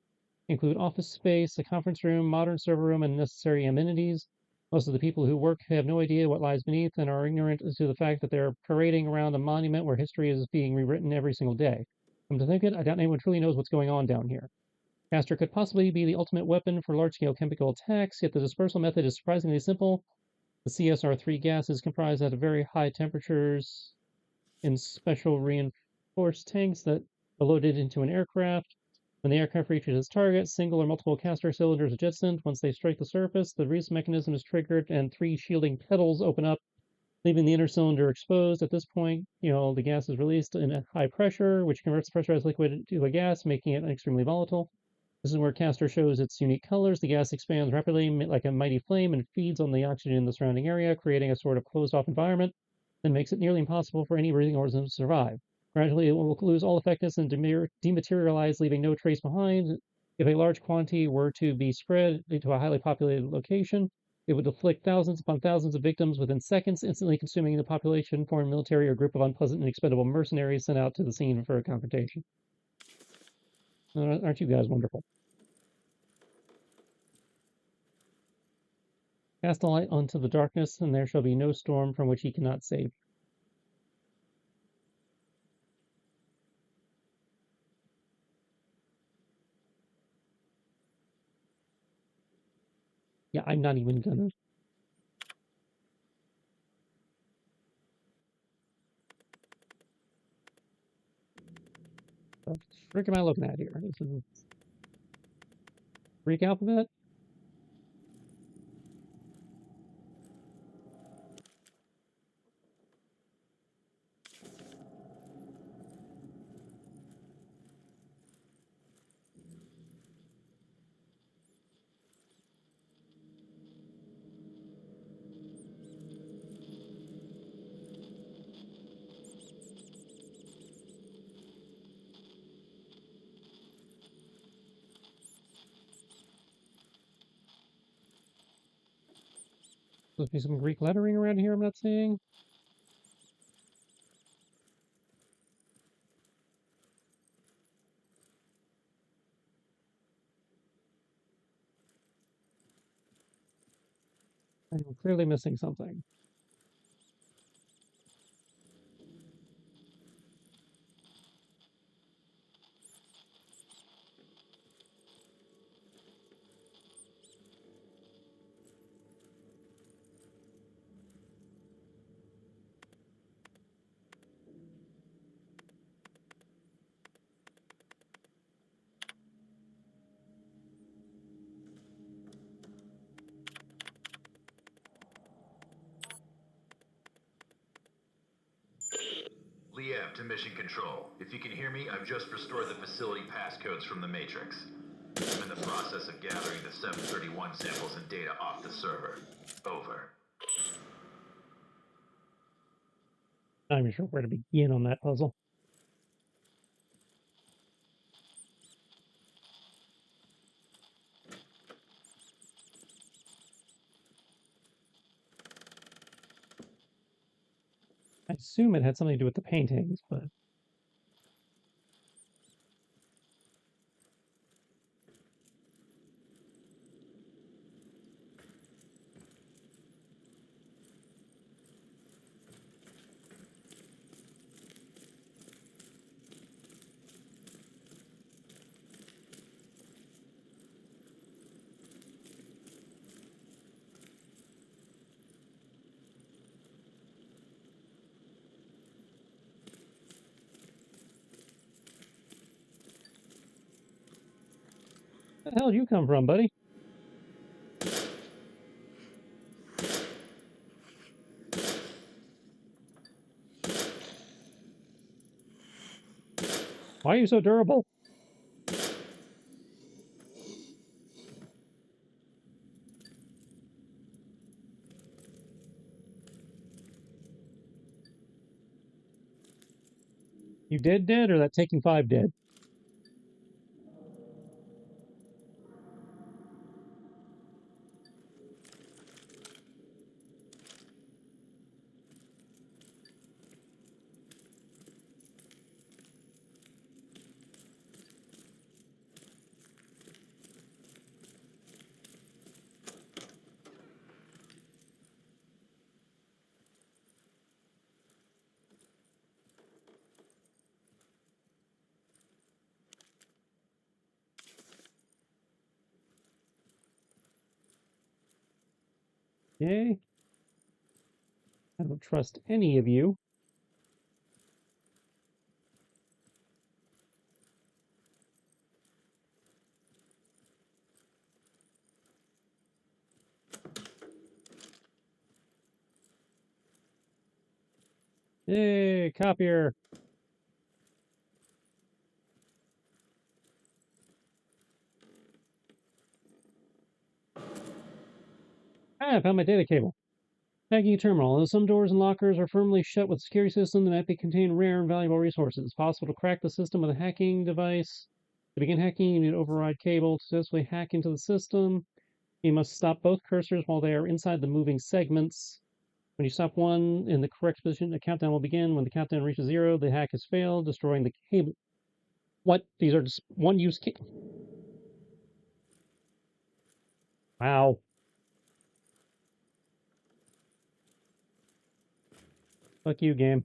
include office space, a conference room, modern server room, and necessary amenities. Most of the people who work have no idea what lies beneath and are ignorant as to the fact that they're parading around a monument where history is being rewritten every single day. Come to think of it, I doubt anyone truly knows what's going on down here. Castor could possibly be the ultimate weapon for large-scale chemical attacks, yet the dispersal method is surprisingly simple. The CSR3 gas is comprised at very high temperatures in special reinforced tanks that are loaded into an aircraft. When the aircraft reaches its target, single or multiple Castor cylinders are jettisoned. Once they strike the surface, the release mechanism is triggered and 3 shielding petals open up, leaving the inner cylinder exposed. At this point, the gas is released in a high pressure, which converts the pressurized liquid to a gas, making it extremely volatile. This is where Castor shows its unique colors. The gas expands rapidly like a mighty flame and feeds on the oxygen in the surrounding area, creating a sort of closed-off environment that makes it nearly impossible for any breathing organism to survive. Gradually, it will lose all effectiveness and dematerialize, leaving no trace behind. If a large quantity were to be spread to a highly populated location, it would inflict thousands upon thousands of victims within seconds, instantly consuming the population, foreign military, or group of unpleasant and expendable mercenaries sent out to the scene for a confrontation. Aren't you guys wonderful? Cast a light onto the darkness, and there shall be no storm from which he cannot save. Yeah, I'm not even gonna. What the frick am I looking at here? This is Greek alphabet? Supposed to be some Greek lettering around here I'm not seeing. I'm clearly missing something. Liev to Mission Control. If you can hear me, I've just restored the facility passcodes from the Matrix. I'm in the process of gathering the 731 samples and data off the server. Over. Not even sure where to begin on that puzzle. I assume it had something to do with the paintings, but where the hell did you come from, buddy? Why are you so durable? You dead, or that Taking 5 dead? Yay. I don't trust any of you. Yay, copier. Ah, I found my data cable. Hacking a terminal. Although some doors and lockers are firmly shut with a security system that might contain rare and valuable resources. It's possible to crack the system with a hacking device. To begin hacking, you need to override cable to successfully hack into the system. You must stop both cursors while they are inside the moving segments. When you stop one in the correct position, the countdown will begin. When the countdown reaches 0, the hack has failed, destroying the cable. What? These are just one-use Wow. Fuck you, game.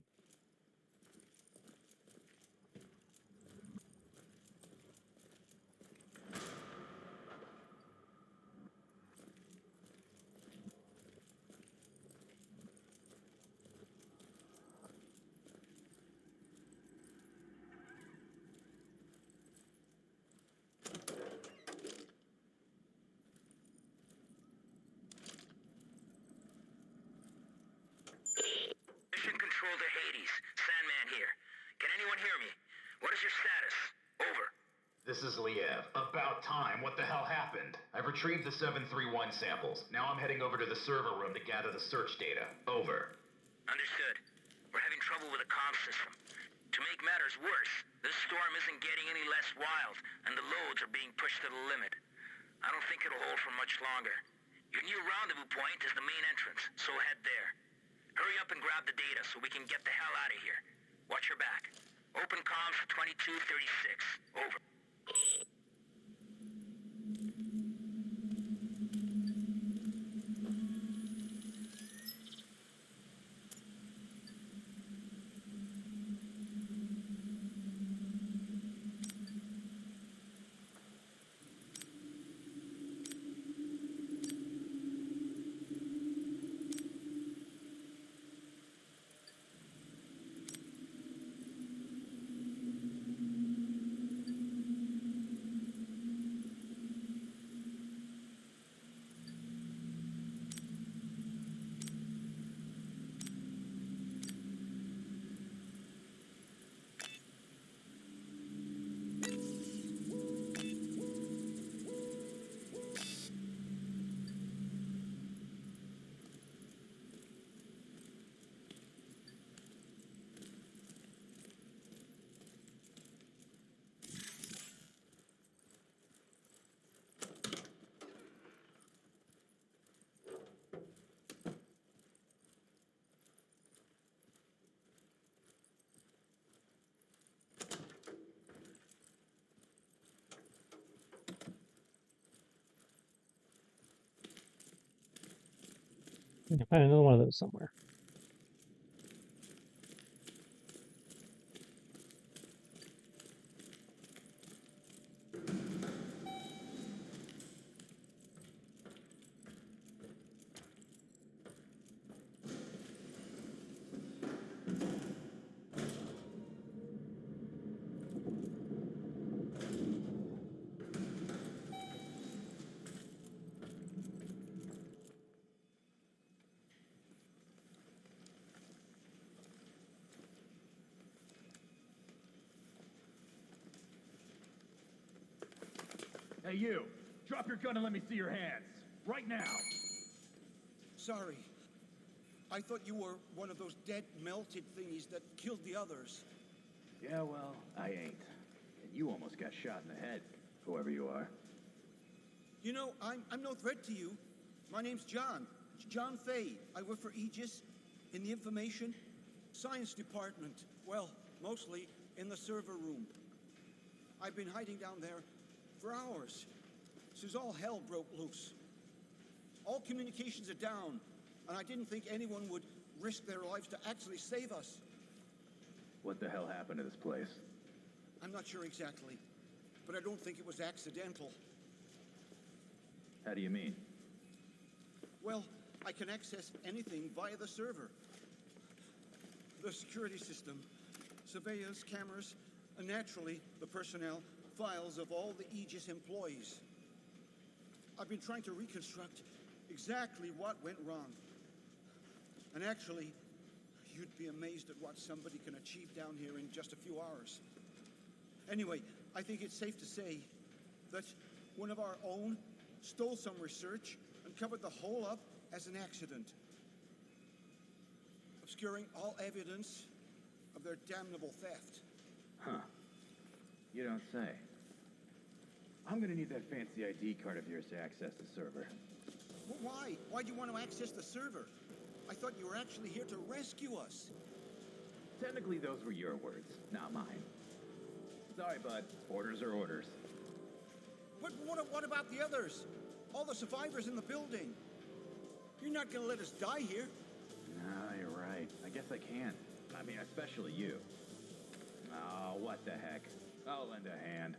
This is Liev. About time. What the hell happened? I've retrieved the 731 samples. Now I'm heading over to the server room to gather the search data. Over. Understood. We're having trouble with the comm system. To make matters worse, this storm isn't getting any less wild, and the loads are being pushed to the limit. I don't think it'll hold for much longer. Your new rendezvous point is the main entrance, so head there. Hurry up and grab the data so we can get the hell out of here. Watch your back. Open comms for 2236. Over. I can find another one of those somewhere. Hey, you! Drop your gun and let me see your hands. Right now! Sorry. I thought you were one of those dead, melted thingies that killed the others. Yeah, well, I ain't. And you almost got shot in the head, whoever you are. You know, I'm no threat to you. My name's John. It's John Fay. I work for Aegis in the Information Science Department. Well, mostly in the server room. I've been hiding down there for hours, since all hell broke loose. All communications are down, and I didn't think anyone would risk their lives to actually save us. What the hell happened to this place? I'm not sure exactly, but I don't think it was accidental. How do you mean? Well, I can access anything via the server. The security system, surveillance cameras, and naturally, the personnel files of all the Aegis employees. I've been trying to reconstruct exactly what went wrong. And actually, you'd be amazed at what somebody can achieve down here in just a few hours. Anyway, I think it's safe to say that one of our own stole some research and covered the whole up as an accident, obscuring all evidence of their damnable theft. Huh. You don't say. I'm gonna need that fancy ID card of yours to access the server. Well, why? Why do you want to access the server? I thought you were actually here to rescue us. Technically, those were your words, not mine. Sorry, bud. Orders are orders. What about the others? All the survivors in the building? You're not gonna let us die here. No, you're right. I guess I can't. I mean, especially you. Oh, what the heck. I'll lend a hand.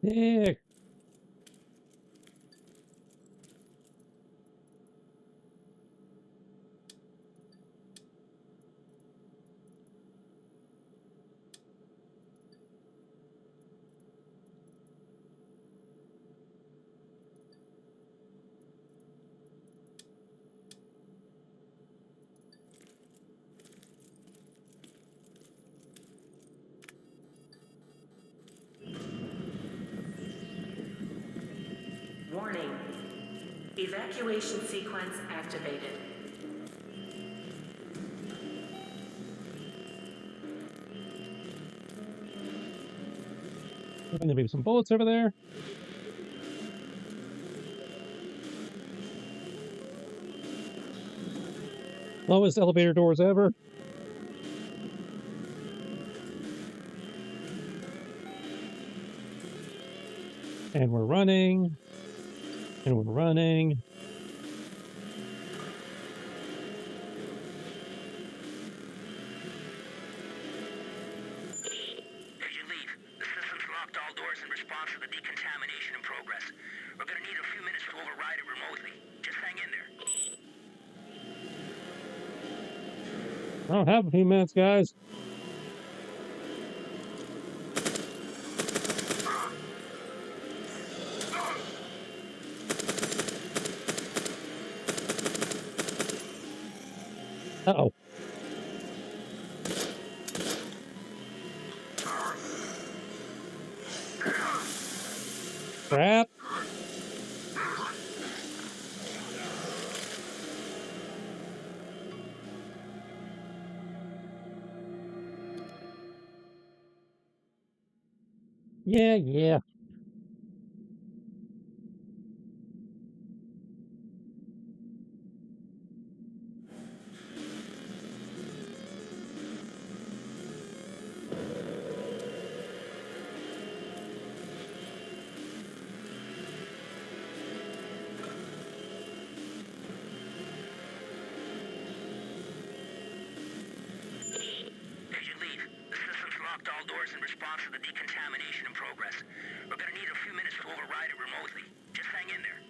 There. Warning. Evacuation sequence activated. Hoping there may be some bullets over there. Lowest elevator doors ever. And we're running. And we're running. Agent Leave, the system's locked all doors in response to the decontamination in progress. We're gonna need a few minutes to override it remotely. Just hang in there. I don't have a few minutes, guys. Uh-oh. Crap. Yeah. Agent Leave, the system's locked all doors in response to the decontamination in progress. We're gonna need a few minutes to override it remotely. Just hang in there.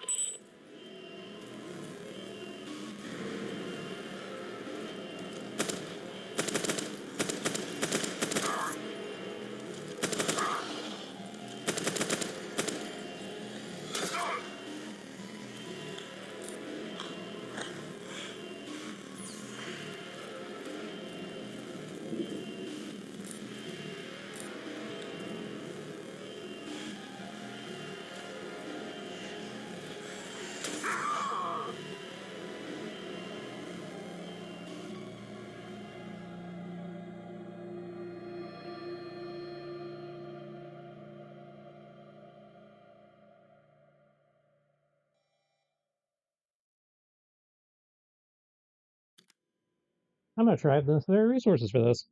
I'm not sure I have the necessary resources for this.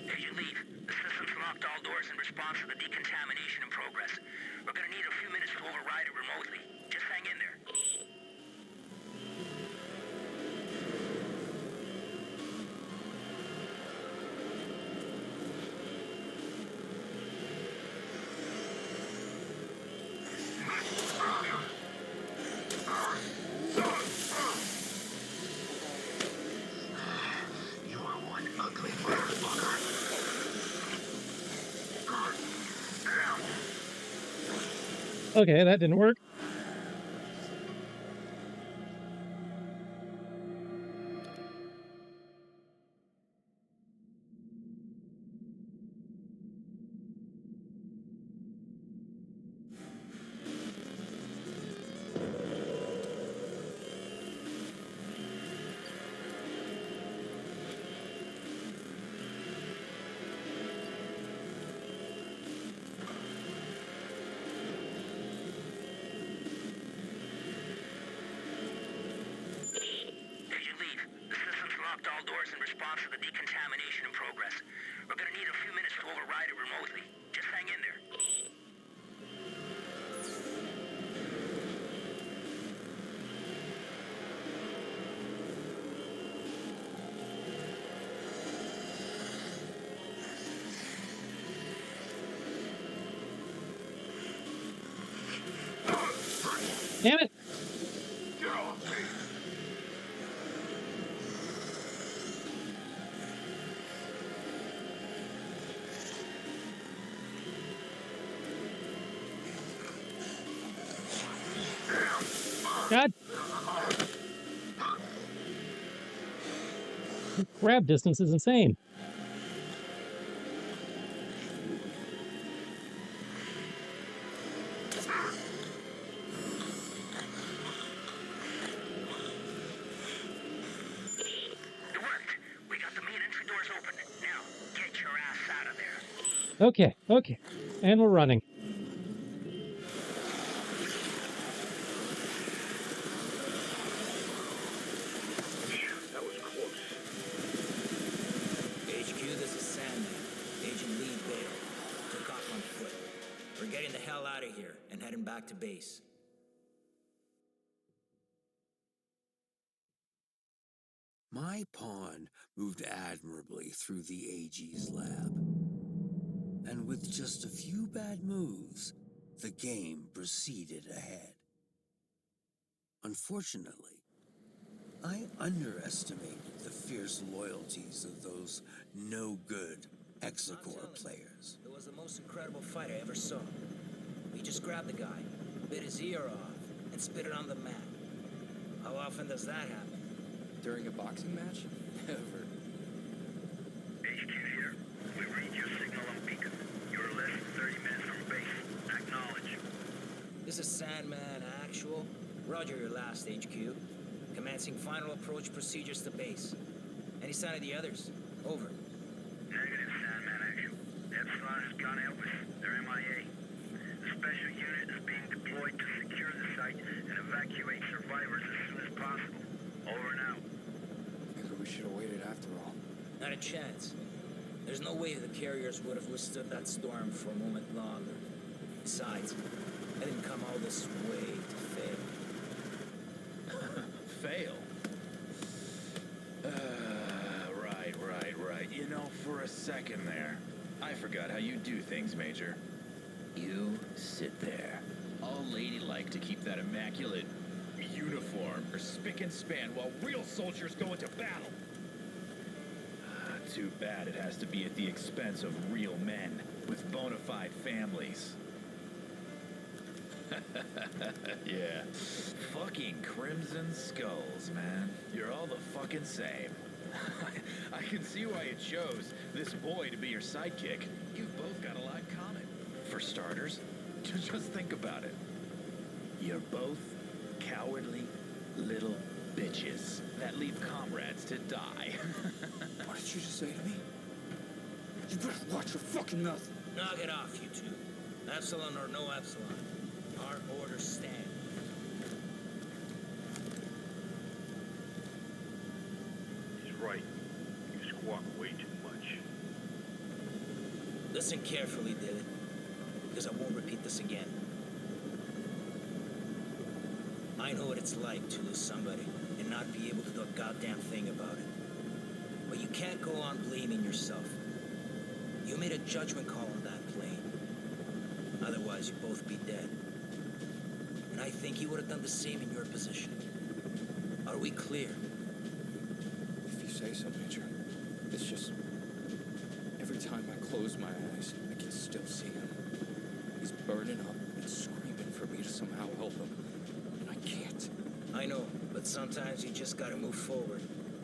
Agent Leave, the system's locked all doors in response to the decontamination in progress. We're gonna need a few minutes to override it remotely. Just hang in there. You are one ugly motherfucker. Okay, that didn't work. Agent Leave, the system's locked all doors in response to the decontamination in progress. We're gonna need a few minutes to override it remotely. Just hang in there. Damn it! Get off me! God! Grab distance is insane. It worked. We got the main entry doors open. Now, get your ass out of there. Okay, okay. And we're running. That was close. HQ, this is Sandman. Agent Lee Bale. Took off on foot. We're getting the hell out of here and heading back to base. My pawn moved admirably through the AG's lab. And with just a few bad moves, the game proceeded ahead. Unfortunately, I underestimated the fierce loyalties of those no-good Hexacore players. It was the most incredible fight I ever saw. We just grabbed the guy, bit his ear off, and spit it on the mat. How often does that happen? During a boxing match? Never. HQ here. We read your signal on beacon. You're less than 30 minutes from base. Acknowledge. This is Sandman Actual. Roger your last HQ. Commencing final approach procedures to base. Any sign of the others? Over. Negative, Sandman Actual. Epsilon has gone Elvis. They're MIA. The special unit is being deployed to secure the site and evacuate survivors as soon as possible. Over and out. Maybe we should have waited after all. Not a chance. There's no way the carriers would have withstood that storm for a moment longer. Besides, I didn't come all this way to fail. Fail? Right. You know, for a second there, I forgot how you do things, Major. You sit there, all ladylike to keep that immaculate uniform or spick and span while real soldiers go into battle. Too bad it has to be at the expense of real men with bona fide families. Yeah. Fucking Crimson Skulls, man. You're all the fucking same. I can see why you chose this boy to be your sidekick. You've both got a lot in common. For starters, just think about it. You're both cowardly little bitches that leave comrades to die. What did you just say to me? You better watch your fucking mouth. Knock it off, you two. Epsilon or no Epsilon. Our orders stand. He's right. You squawk way too much. Listen carefully, David, because I won't repeat this again. I know what it's like to lose somebody and not be able to do a goddamn thing about it. But you can't go on blaming yourself. You made a judgment call on that plane. Otherwise, you'd both be dead. And I think you would have done the same in your position. Are we clear? If you say so, Major. It's just... every time I close my eyes, I can still see him. He's burning up and screaming for me to somehow help him. And I can't. I know, but sometimes you just gotta move forward.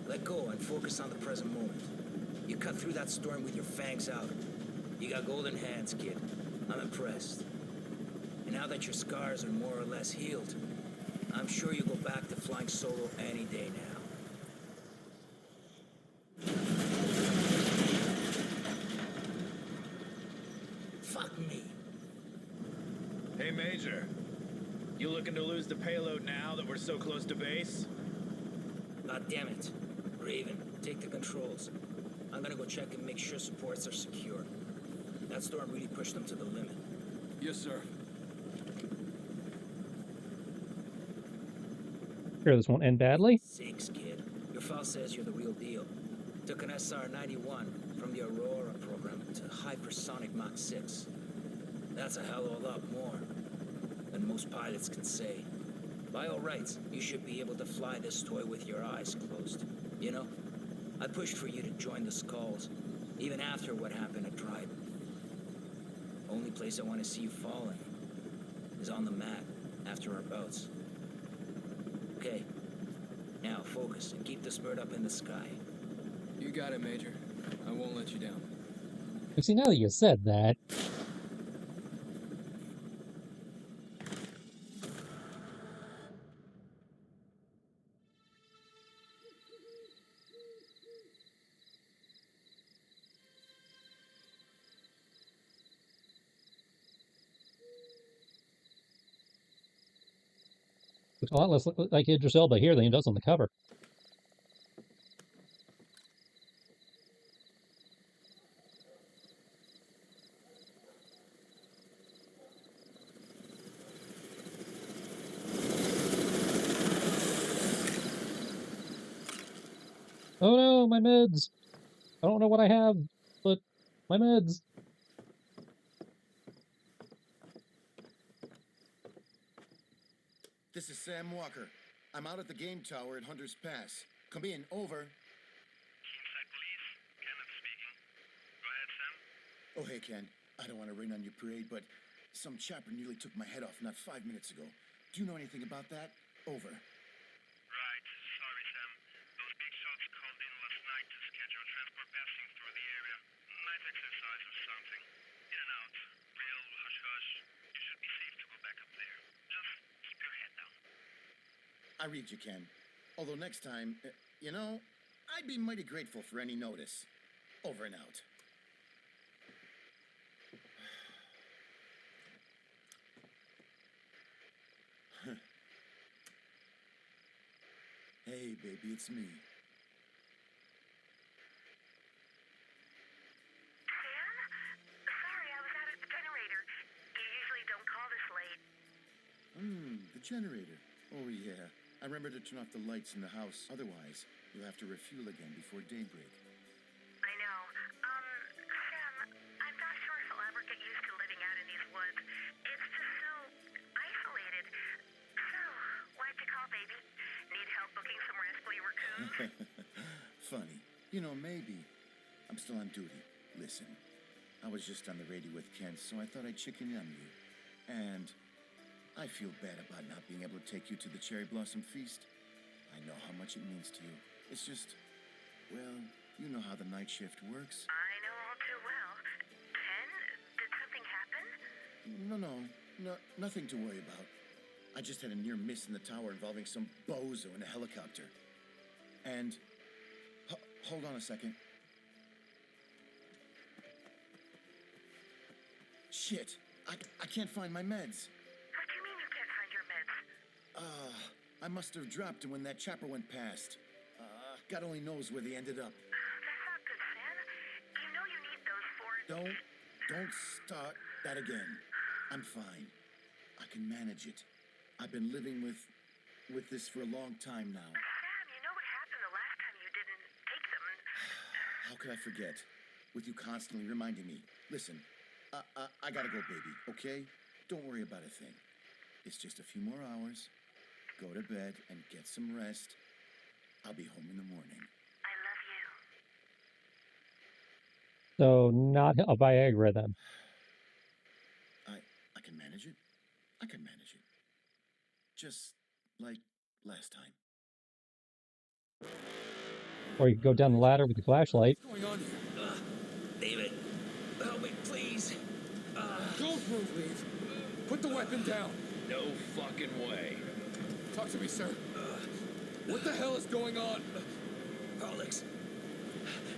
Let go and focus on the present moment. You cut through that storm with your fangs out. You got golden hands, kid. I'm impressed. And now that your scars are more or less healed, I'm sure you'll go back to flying solo any day now. Fuck me. Hey, Major. You looking to lose the payload now that we're so close to base? God damn it. Raven, take the controls. I'm gonna go check and make sure supports are secure. That storm really pushed them to the limit. Yes, sir. Sure, this won't end badly. Sakes, kid. Your file says you're the real deal. Took an SR-91 from the Aurora program to hypersonic Mach 6. That's a hell of a lot more than most pilots can say. By all rights, you should be able to fly this toy with your eyes closed. You know, I pushed for you to join the Skulls, even after what happened at Dryden. Only place I want to see you falling is on the mat after our bouts. Okay. Now focus and keep the spurt up in the sky. You got it, Major. I won't let you down. You see, now that you said that, looks a lot less like Idris Elba here than he does on the cover. Oh no, my meds! I don't know what I have, but my meds. This is Sam Walker. I'm out at the game tower at Hunter's Pass. Come in, over. Kingside Police, Kenneth speaking. Go ahead, Sam. Oh, hey, Ken. I don't want to rain on your parade, but some chopper nearly took my head off not 5 minutes ago. Do you know anything about that? Over. Right. Sorry, Sam. Those big shots called in last night to schedule transport passing through the area. Night exercise or something. In and out. Real hush-hush. You should be safe to go back up there. Just keep your head down. I read you, Ken. Although next time, you know, I'd be mighty grateful for any notice. Over and out. Hey, baby, it's me. Sam? Sorry, I was out at the generator. You usually don't call this late. The generator. Oh, yeah. I remember to turn off the lights in the house. Otherwise, you'll have to refuel again before daybreak. I know. Sam, I'm not sure if I'll ever get used to living out in these woods. It's just so isolated. So, why'd you call, baby? Need help booking some rascally raccoons? Funny. You know, maybe. I'm still on duty. Listen, I was just on the radio with Kent, so I thought I'd chicken in on you. And I feel bad about not being able to take you to the Cherry Blossom Feast. I know how much it means to you. It's just, well, you know how the night shift works. I know all too well. Ken, did something happen? No, nothing to worry about. I just had a near miss in the tower involving some bozo in a helicopter. And, hold on a second. Shit, I can't find my meds. What do you mean you can't find your meds? I must have dropped them when that chopper went past. God only knows where they ended up. That's not good, Sam. You know you need those for... Don't start that again. I'm fine. I can manage it. I've been living with this for a long time now. Sam, you know what happened the last time you didn't take them. How could I forget? With you constantly reminding me. Listen, I gotta go, baby, okay? Don't worry about a thing. It's just a few more hours. Go to bed and get some rest. I'll be home in the morning. I love you. So not a Viagra then. I can manage it. I can manage it. Just like last time. Or you could go down the ladder with the flashlight. What's going on here? David, help me, please. Don't move, Leave. Put the weapon down. No fucking way. Talk to me, sir. What the hell is going on? Alex,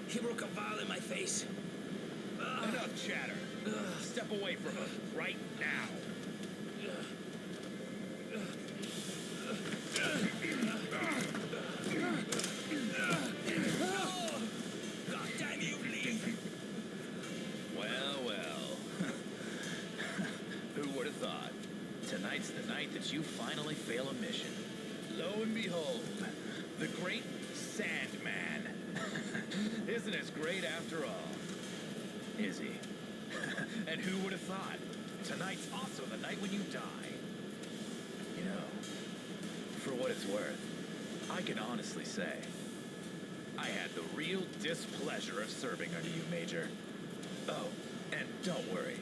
he broke a vial in my face. Enough chatter. Step away from her right now. God damn you, Leave. Well. Who would have thought? Tonight's the night that you finally fail a mission. Lo and behold, the great Sandman. Isn't as great after all. Is he? And who would have thought? Tonight's also the night when you die. You know, for what it's worth, I can honestly say, I had the real displeasure of serving under you, Major. Oh, and don't worry.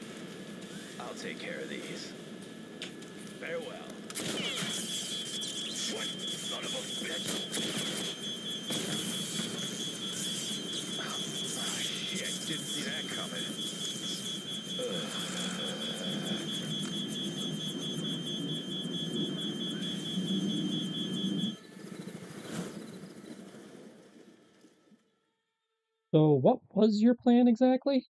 I'll take care of these. Farewell. What son of a bitch? Oh, shit, didn't see that coming. So, what was your plan exactly?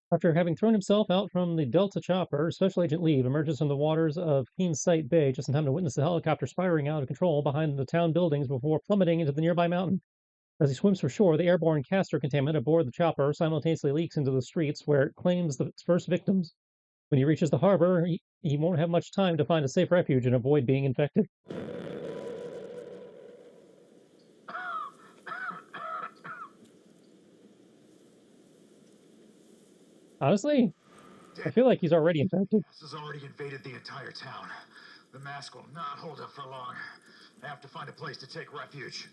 After having thrown himself out from the Delta chopper, Special Agent Leave emerges from the waters of Keensight Bay just in time to witness the helicopter spiraling out of control behind the town buildings before plummeting into the nearby mountain. As he swims for shore, the airborne castor contaminant aboard the chopper simultaneously leaks into the streets where it claims the first victims. When he reaches the harbor, he won't have much time to find a safe refuge and avoid being infected. Honestly, I feel like he's already infected. This has already invaded the entire town. The mask will not hold up for long. I have to find a place to take refuge.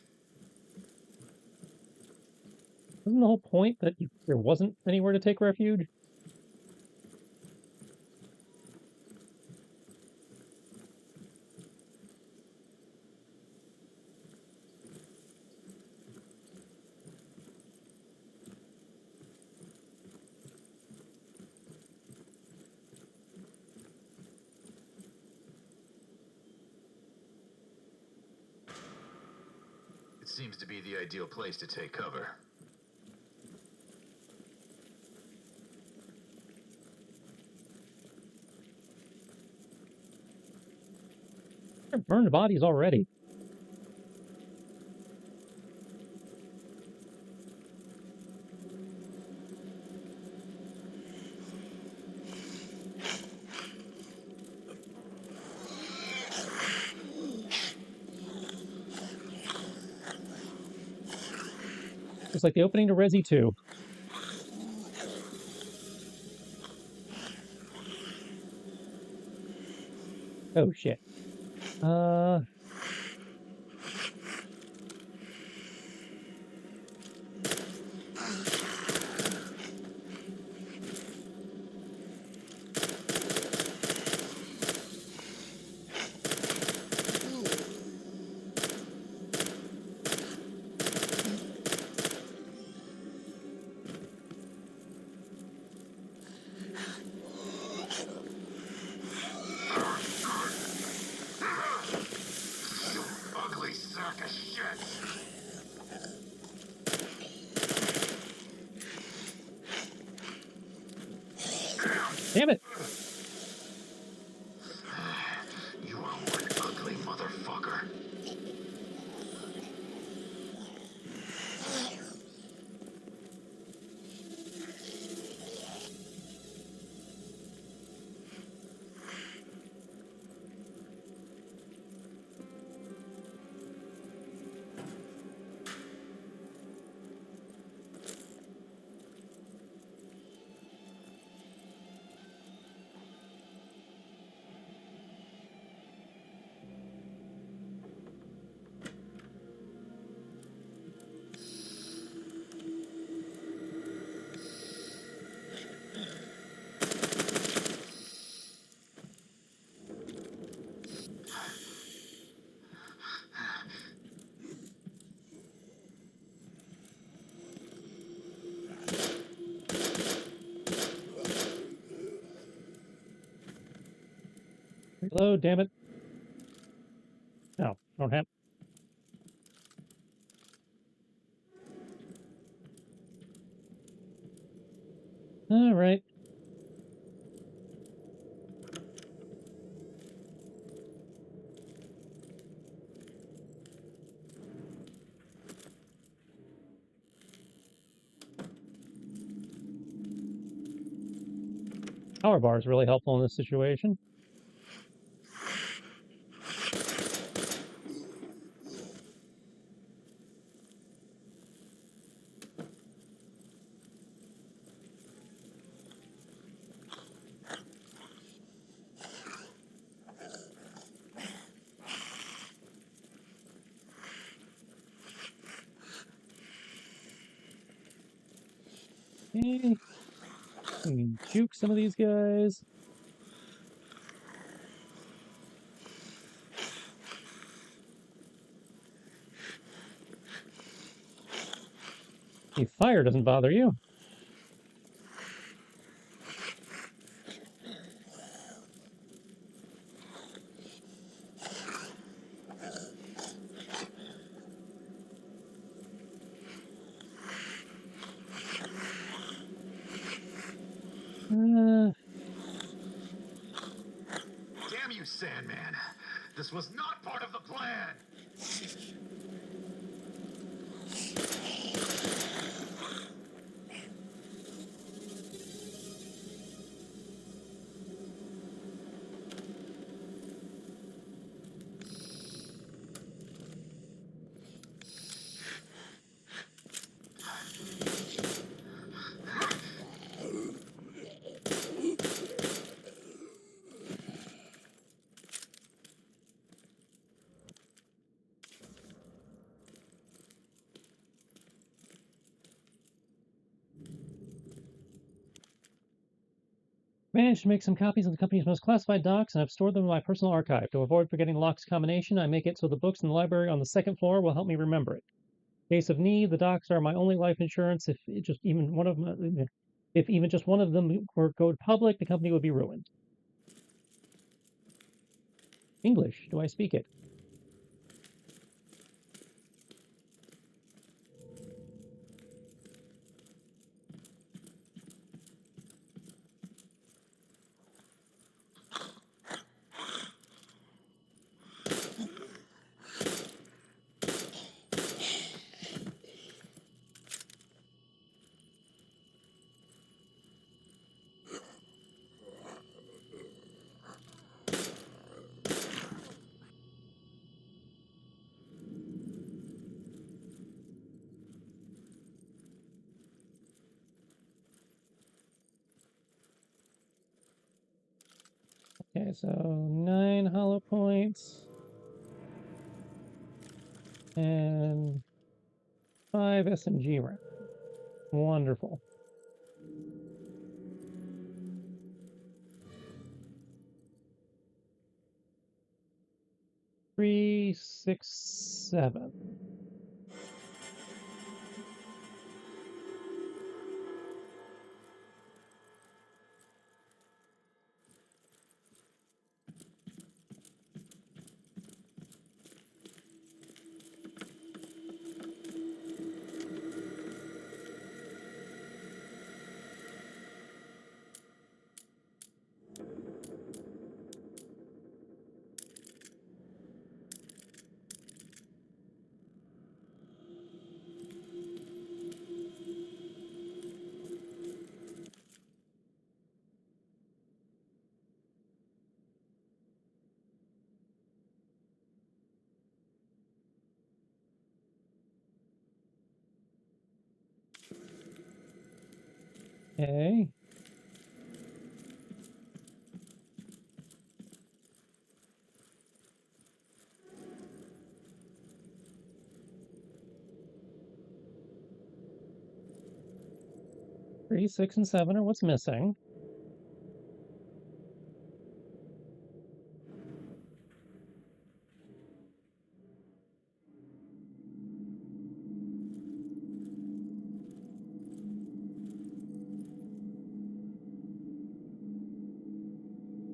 Wasn't the whole point that there wasn't anywhere to take refuge? It seems to be the ideal place to take cover. They're burned bodies already. Just like the opening to Resi 2. Oh shit. Ugly sack of shit! Damn it! You are one ugly motherfucker. Reload, damn it. No, don't have. Alright. Power bar is really helpful in this situation. Okay. We can juke some of these guys. The fire doesn't bother you. Damn you, Sandman! This was not part of the plan! Managed to make some copies of the company's most classified docs, and I've stored them in my personal archive. To avoid forgetting Locke's combination, I make it so the books in the library on the second floor will help me remember it. In case of need, the docs are my only life insurance. If even just one of them were to go public, the company would be ruined. English. Do I speak it? Okay, so 9 hollow points and 5 SMG rounds. Wonderful. Three, 6, 7. Okay. Three, 6, and 7 are what's missing.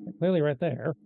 They're clearly right there.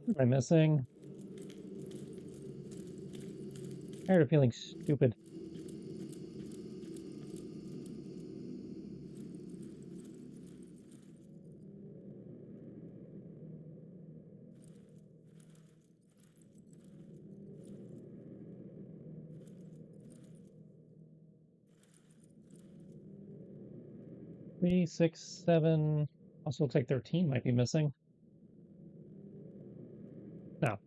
What am I missing? Tired of feeling stupid. 3, 6, 7. Also looks like 13 might be missing. No.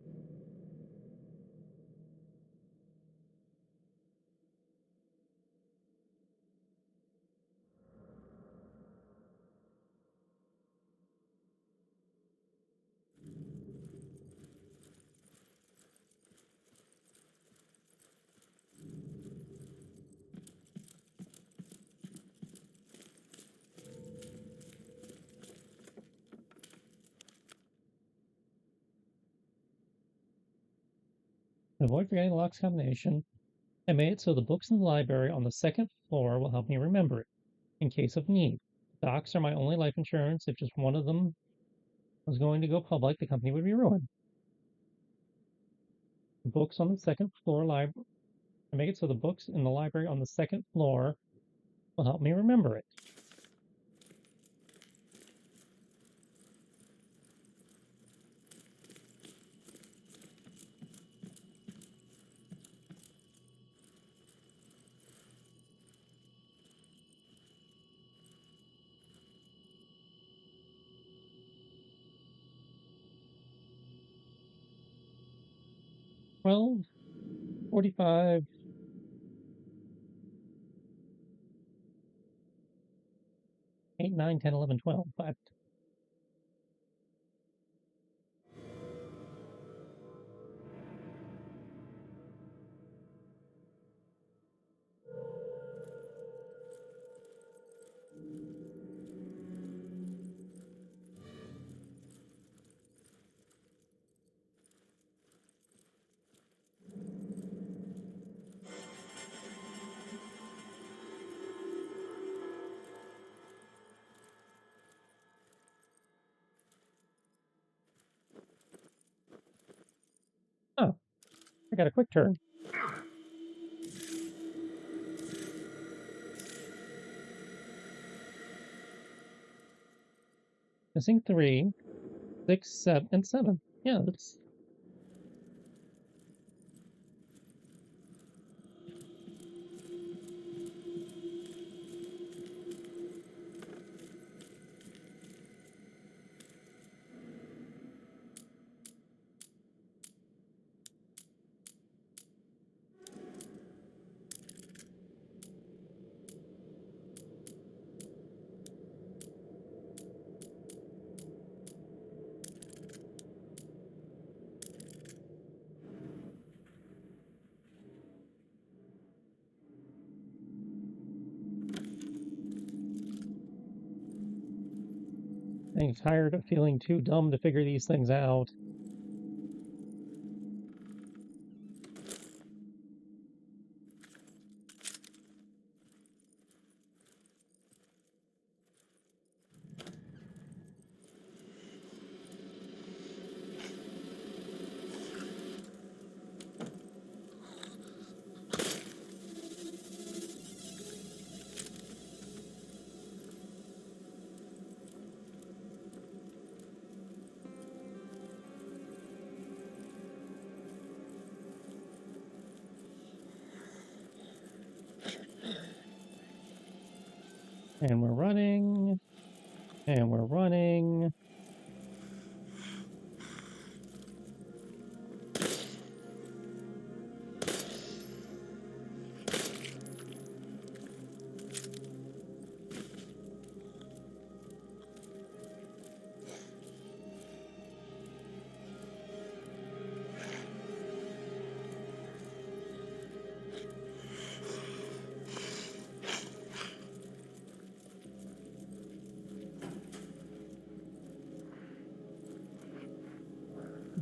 Avoid forgetting the lock's combination. I made it so the books in the library on the second floor will help me remember it in case of need. Docs are my only life insurance. If just one of them was going to go public, the company would be ruined. The books on the second floor library. I make it so the books in the library on the second floor will help me remember it. Well, 45. 8, 9, 10, 11, 12. But oh, I got a quick turn. Missing 3, 6, 7, and 7. Yeah, that's. I'm tired of feeling too dumb to figure these things out. And we're running. And we're running.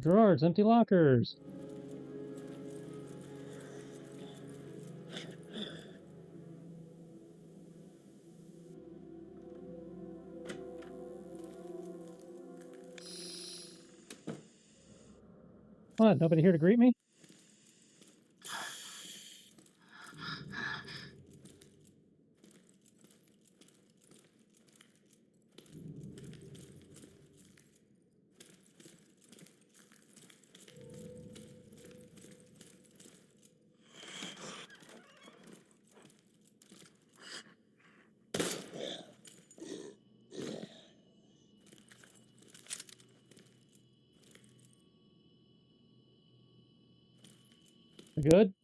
Drawers, empty lockers. What, nobody here to greet me? Good.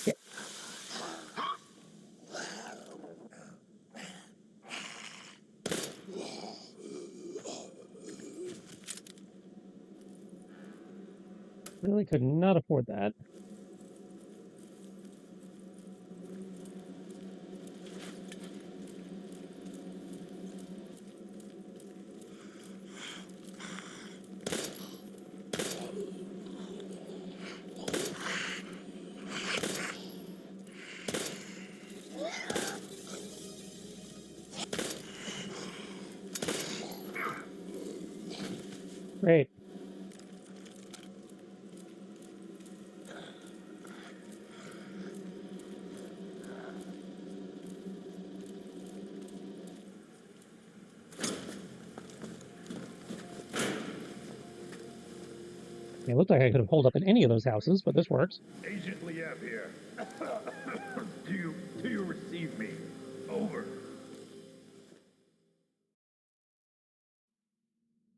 Yeah. Really could not afford that. Great. It looked like I could have holed up in any of those houses, but this works. Agent Liev here. do you receive me? Over.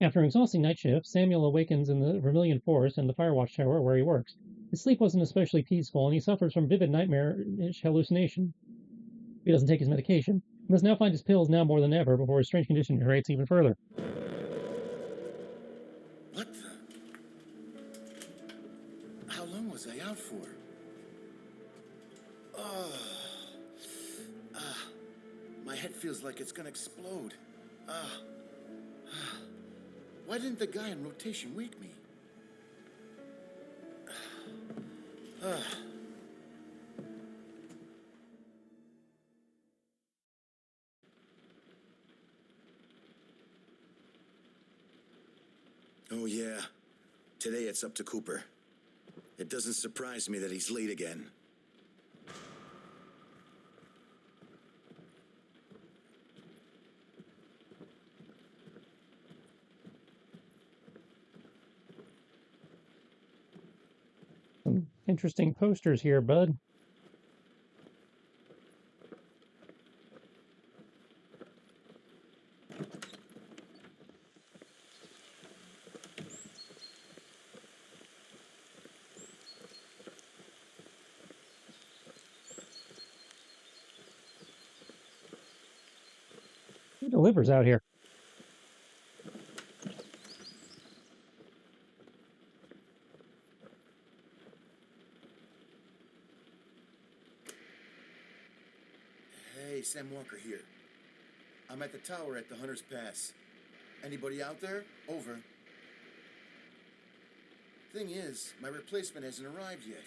After an exhausting night shift, Samuel awakens in the Vermilion Forest in the Firewatch Tower where he works. His sleep wasn't especially peaceful, and he suffers from vivid nightmarish hallucination. He doesn't take his medication. He must now find his pills now more than ever before his strange condition deteriorates even further. What the? How long was I out for? Oh. My head feels like it's gonna explode. Why didn't the guy in rotation wake me? Oh, yeah. Today it's up to Cooper. It doesn't surprise me that he's late again. Some interesting posters here, bud. Who delivers out here? Hey, Sam Walker here. I'm at the tower at the Hunter's Pass. Anybody out there? Over. Thing is, my replacement hasn't arrived yet.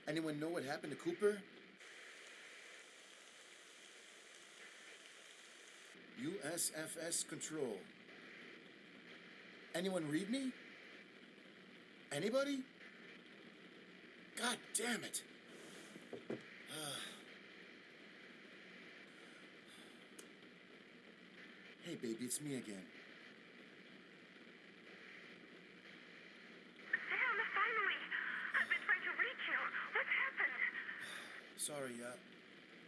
Anyone know what happened to Cooper? USFS Control. Anyone read me? Anybody? God damn it. Hey, baby, it's me again. Sam, finally! I've been trying to reach you. What's happened? Sorry,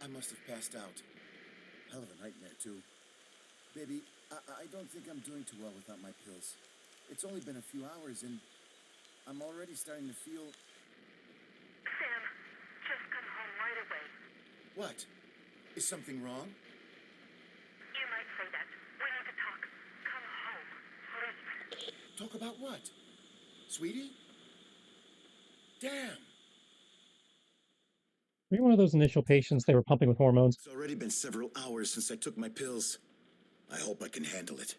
I must have passed out. Hell of a nightmare, too. Baby, I don't think I'm doing too well without my pills. It's only been a few hours, and I'm already starting to feel... Sam, just come home right away. What? Is something wrong? You might say that. We need to talk. Come home, please. Talk about what? Sweetie? Damn! Were you one of those initial patients they were pumping with hormones? It's already been several hours since I took my pills. I hope I can handle it.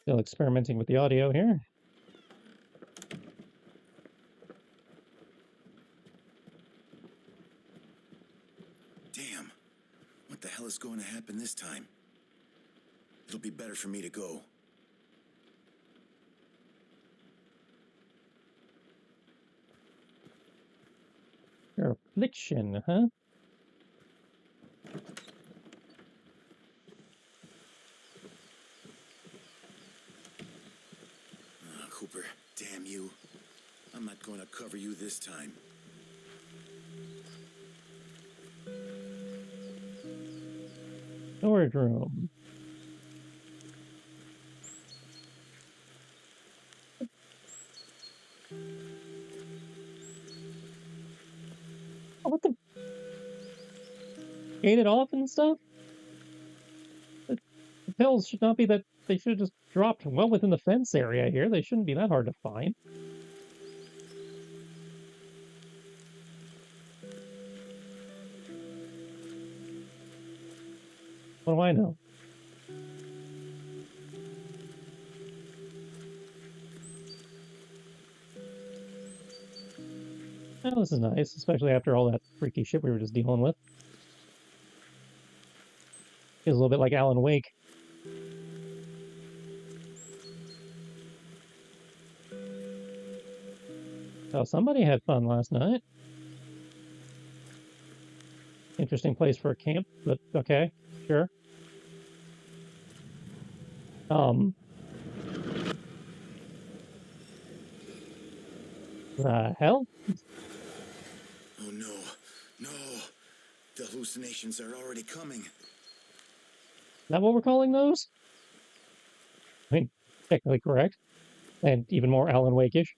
Still experimenting with the audio here. Damn. What the hell is going to happen this time? It'll be better for me to go. Affliction, huh? Cooper, damn you. I'm not going to cover you this time. Storage room. Oh, what the? Gated off and stuff? The pills should not be that. They should have just dropped well within the fence area here. They shouldn't be that hard to find. What do I know? Oh, this is nice, especially after all that freaky shit we were just dealing with. Feels a little bit like Alan Wake. Oh, somebody had fun last night. Interesting place for a camp, but okay, sure. The hell? Oh no, no. The hallucinations are already coming. Is that what we're calling those? I mean, technically correct. And even more Alan Wake-ish.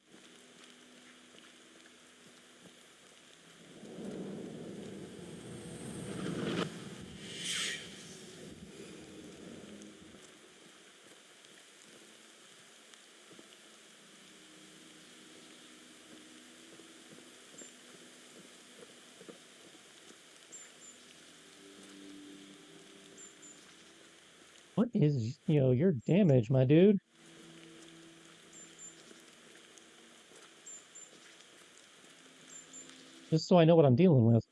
What is, your damage, my dude? Just so I know what I'm dealing with.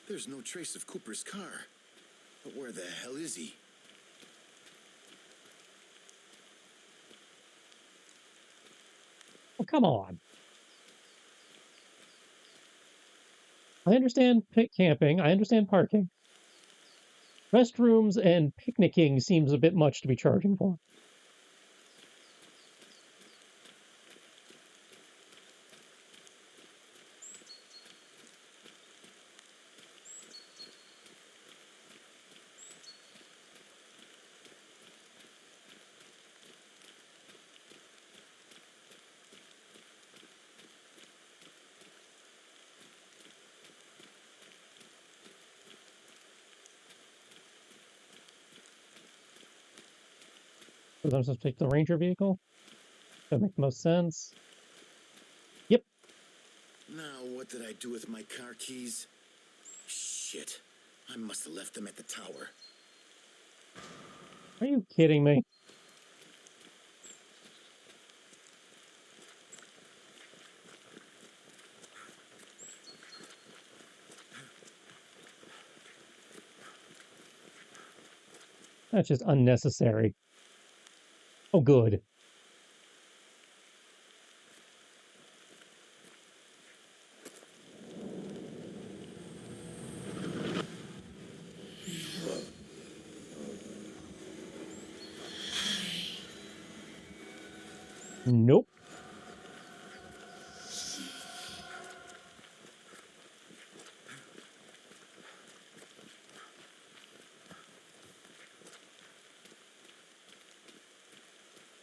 There's no trace of Cooper's car. But where the hell is he? Oh, come on. I understand camping. I understand parking. Restrooms and picnicking seems a bit much to be charging for. Because I'm supposed to take the Ranger vehicle? That makes the most sense. Yep. Now, what did I do with my car keys? Shit. I must have left them at the tower. Are you kidding me? That's just unnecessary. Oh, good. Nope.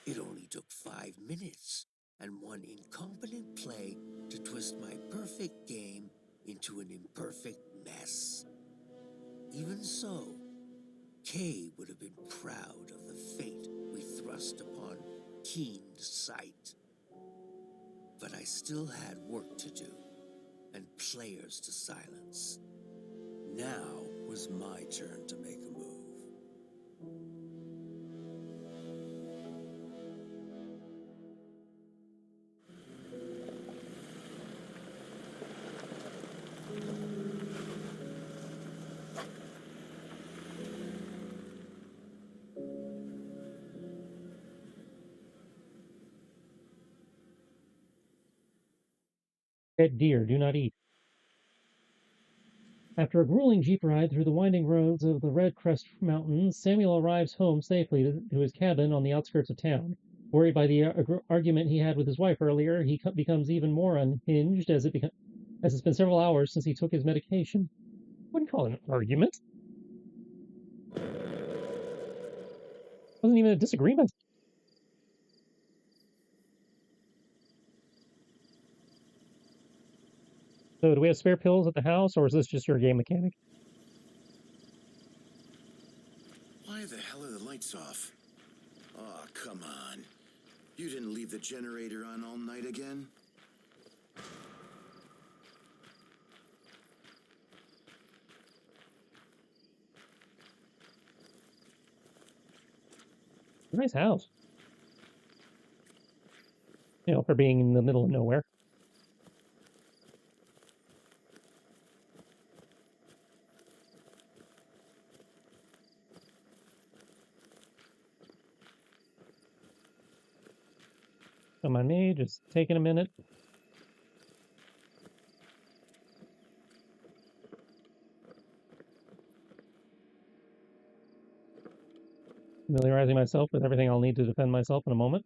It only took 5 minutes and one incompetent play to twist my perfect game into an imperfect mess. Even so, Kay would have been proud of the fate we thrust upon Keen's sight. But I still had work to do and players to silence. Now was my turn to make a move. Dead deer, do not eat. After a grueling jeep ride through the winding roads of the Red Crest Mountains, Samuel arrives home safely to his cabin on the outskirts of town. Worried by the argument he had with his wife earlier, he becomes even more unhinged as it's been several hours since he took his medication. I wouldn't call it an argument. Wasn't even a disagreement. So, do we have spare pills at the house, or is this just your game mechanic? Why the hell are the lights off? Oh, come on. You didn't leave the generator on all night again? Nice house. You know, for being in the middle of nowhere. Come on, me, just taking a minute. Familiarizing myself with everything I'll need to defend myself in a moment.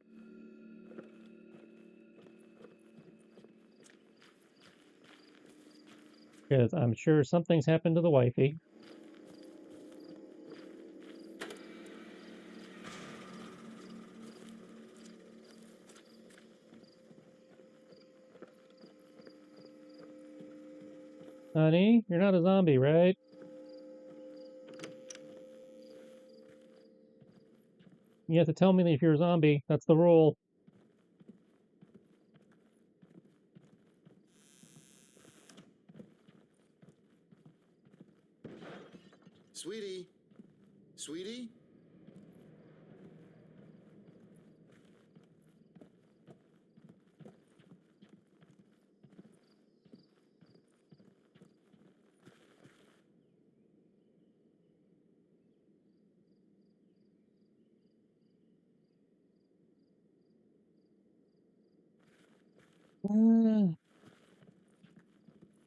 Because I'm sure something's happened to the wifey. Honey, you're not a zombie, right? You have to tell me that if you're a zombie. That's the rule. Sweetie? Sweetie?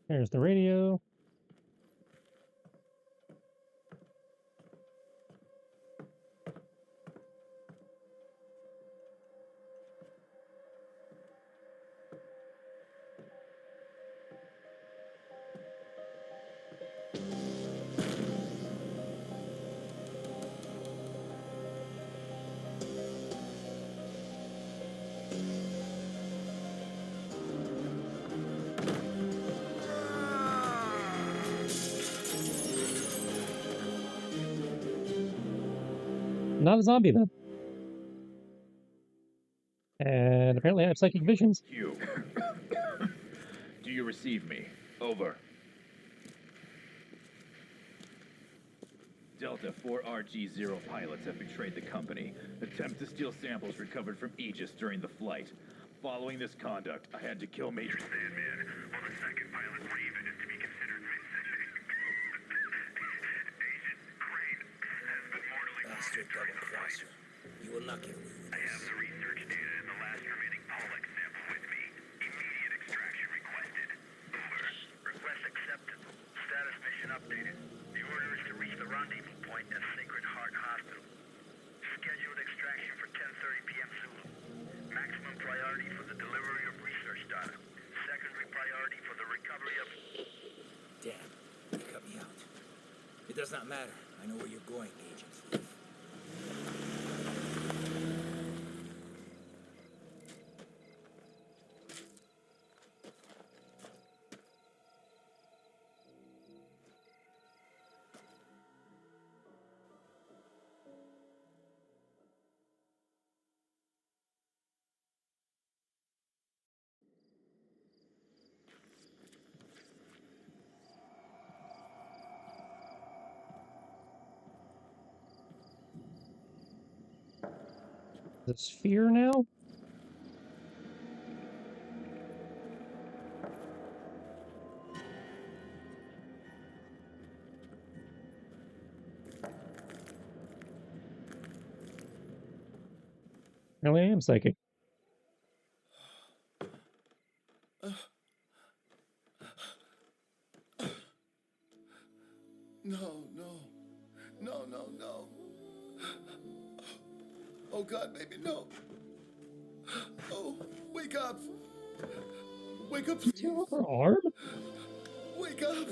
There's the radio. Not a zombie, then. And apparently I have psychic visions. Q. Do you receive me? Over. Delta 4RG0 pilots have betrayed the company. Attempt to steal samples recovered from Aegis during the flight. Following this conduct, I had to kill Major Sandman. Well, the second pilot, Raven, is to be considered missing. Agent Crane has been mortally wounded during the flight. You will not get away with I have the research data and the last remaining Pollock sample with me. Immediate extraction requested. Over. Request accepted. Status mission updated. The order is to reach the rendezvous point at Sacred Heart Hospital. Scheduled extraction for 10:30 p.m. Zulu. Maximum priority for the delivery of research data. Secondary priority for the recovery of... Damn, you cut me out. It does not matter. I know where you're going, Agent Thief. The sphere now? Apparently I am psychic. No, no. No, no, no. Oh, God, baby, no. Oh, wake up. Wake up, please. Tear off her arm? Wake up.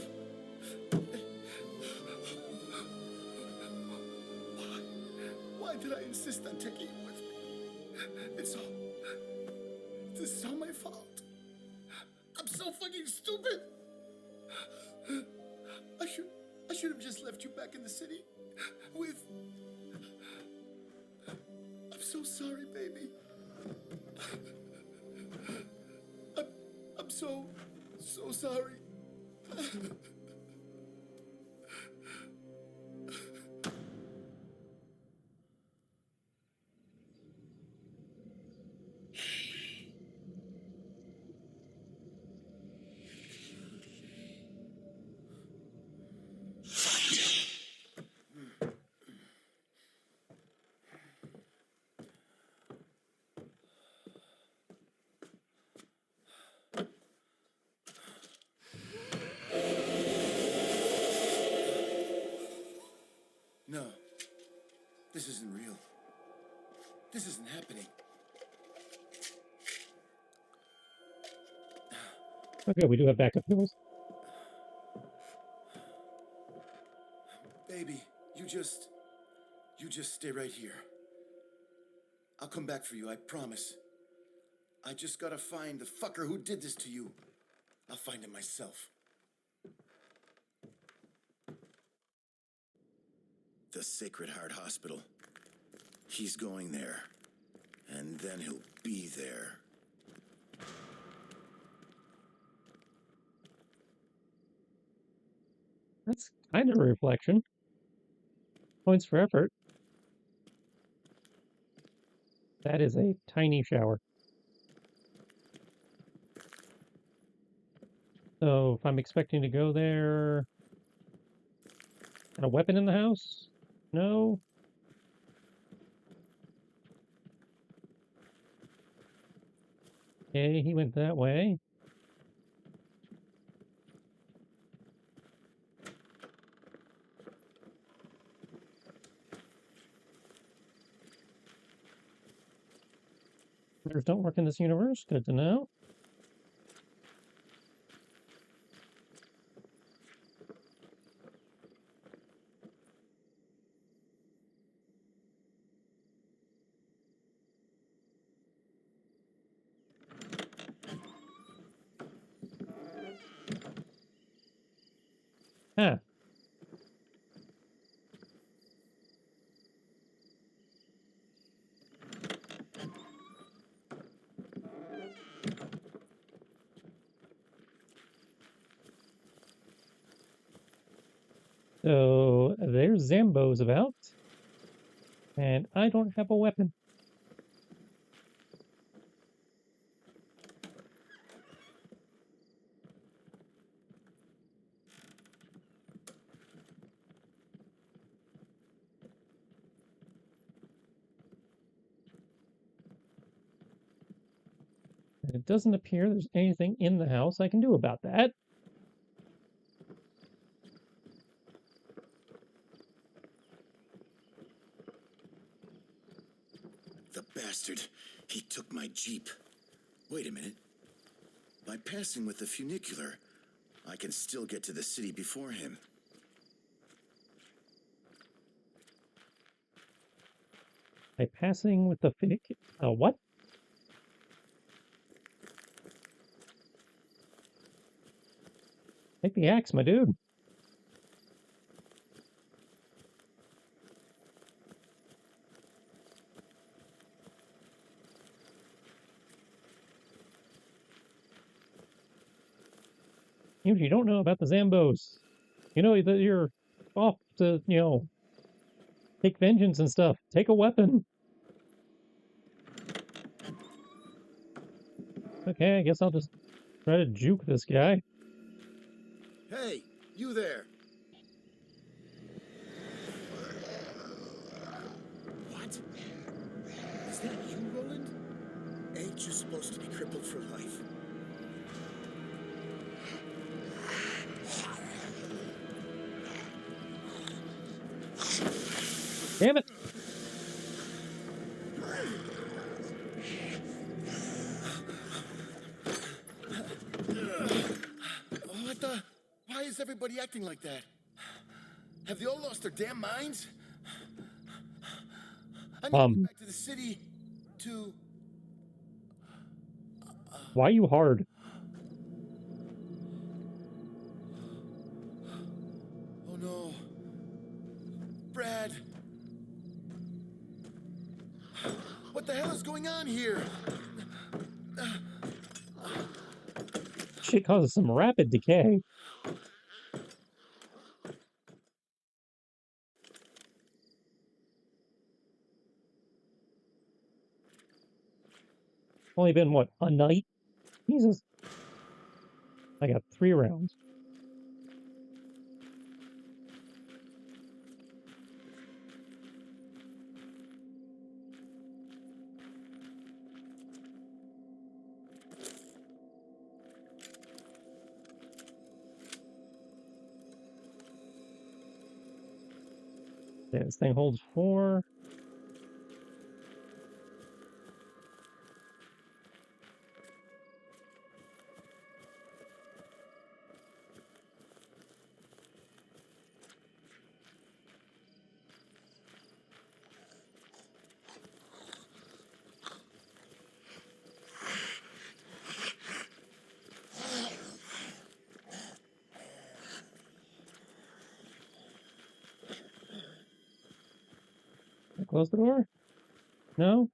Why did I insist on taking you with me? This is all my fault. I'm so fucking stupid. I should have just left you back in the city with... I'm so sorry, baby. I'm so sorry. No, this isn't real. This isn't happening. Okay, we do have backup pills. Baby, you just stay right here. I'll come back for you, I promise. I just gotta find the fucker who did this to you. I'll find him myself. The Sacred Heart Hospital. He's going there. And then he'll be there. That's kind of a reflection. Points for effort. That is a tiny shower. So if I'm expecting to go there... Got a weapon in the house? No. Okay, he went that way. Mirrors don't work in this universe. Good to know. Ah. So there's Zambos about, and I don't have a weapon. And it doesn't appear there's anything in the house I can do about that. The bastard. He took my Jeep. Wait a minute. By passing with the funicular, I can still get to the city before him. By passing with the funicular. What? Take the axe, my dude. You don't know about the Zambos. You know that you're off to, take vengeance and stuff. Take a weapon. Okay, I guess I'll just try to juke this guy. Hey, you there. What? Is that you, Roland? Ain't you supposed to be crippled for life? Damn it! What the? Why is everybody acting like that? Have they all lost their damn minds? I need to get back to the city to... Why are you hard? Oh no. Brad. What the hell is going on here? Shit causes some rapid decay. Only been, what, a night? Jesus. I got 3 rounds. Yeah, this thing holds 4. Close the door? No?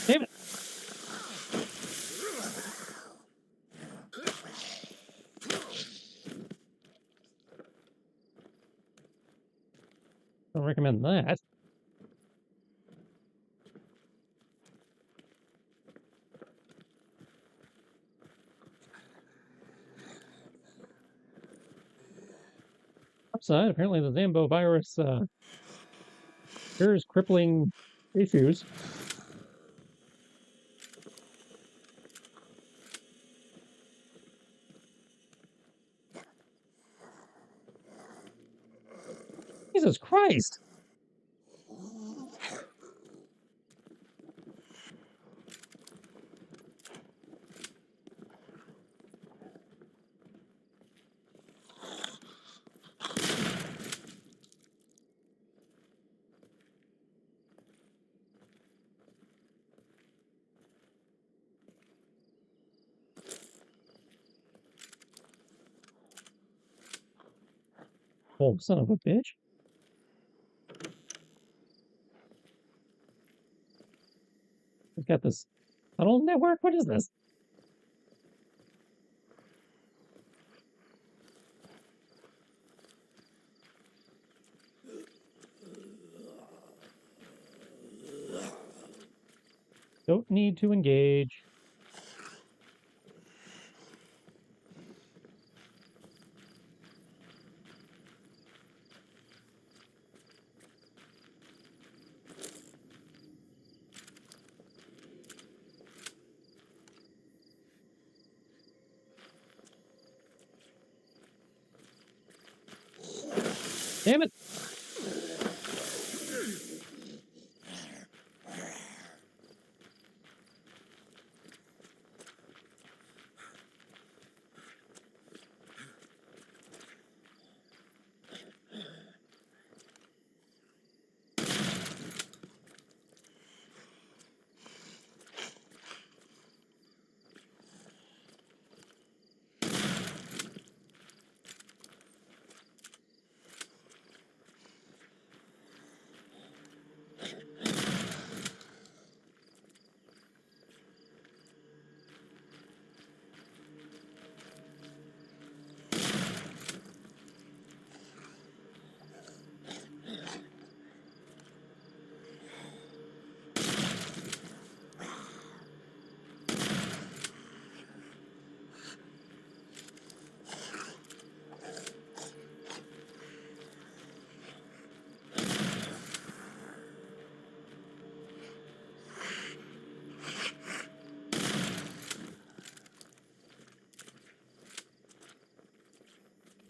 Damn it! Don't recommend that. Upside, apparently the Zambo virus cures crippling issues. Jesus Christ! Oh, son of a bitch. We've got this tunnel network? What is this? Don't need to engage. Damn it!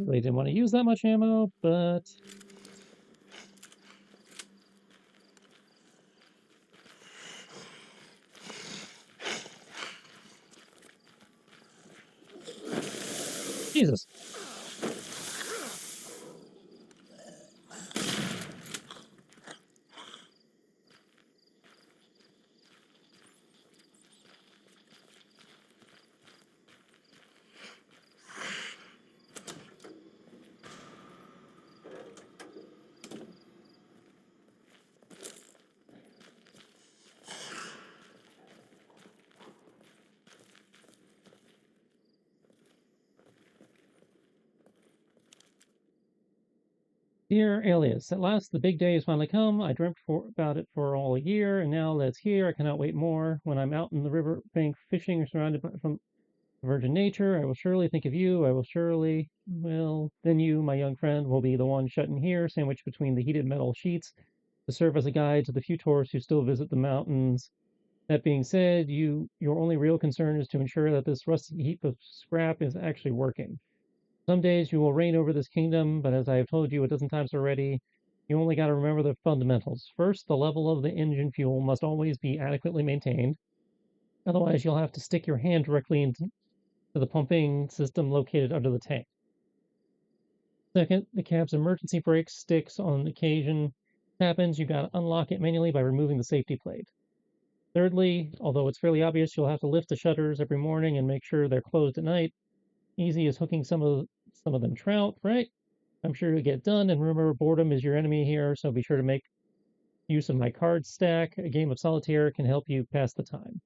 Really didn't want to use that much ammo, but Jesus. Dear Alias, at last the big day has finally come. I dreamt about it for all a year, and now that it's here, I cannot wait more. When I'm out in the riverbank fishing or surrounded from virgin nature, I will surely think of you. I will surely, well, then you, my young friend, will be the one shut in here, sandwiched between the heated metal sheets, to serve as a guide to the few tourists who still visit the mountains. That being said, your only real concern is to ensure that this rusty heap of scrap is actually working. Some days you will reign over this kingdom, but as I have told you a dozen times already, you only got to remember the fundamentals. First, the level of the engine fuel must always be adequately maintained. Otherwise, you'll have to stick your hand directly into the pumping system located under the tank. Second, the cab's emergency brake sticks on occasion happens. You got to unlock it manually by removing the safety plate. Thirdly, although it's fairly obvious, you'll have to lift the shutters every morning and make sure they're closed at night. Easy as hooking some of them trout, right? I'm sure you'll get done. And remember, boredom is your enemy here, so be sure to make use of my card stack. A game of solitaire can help you pass the time.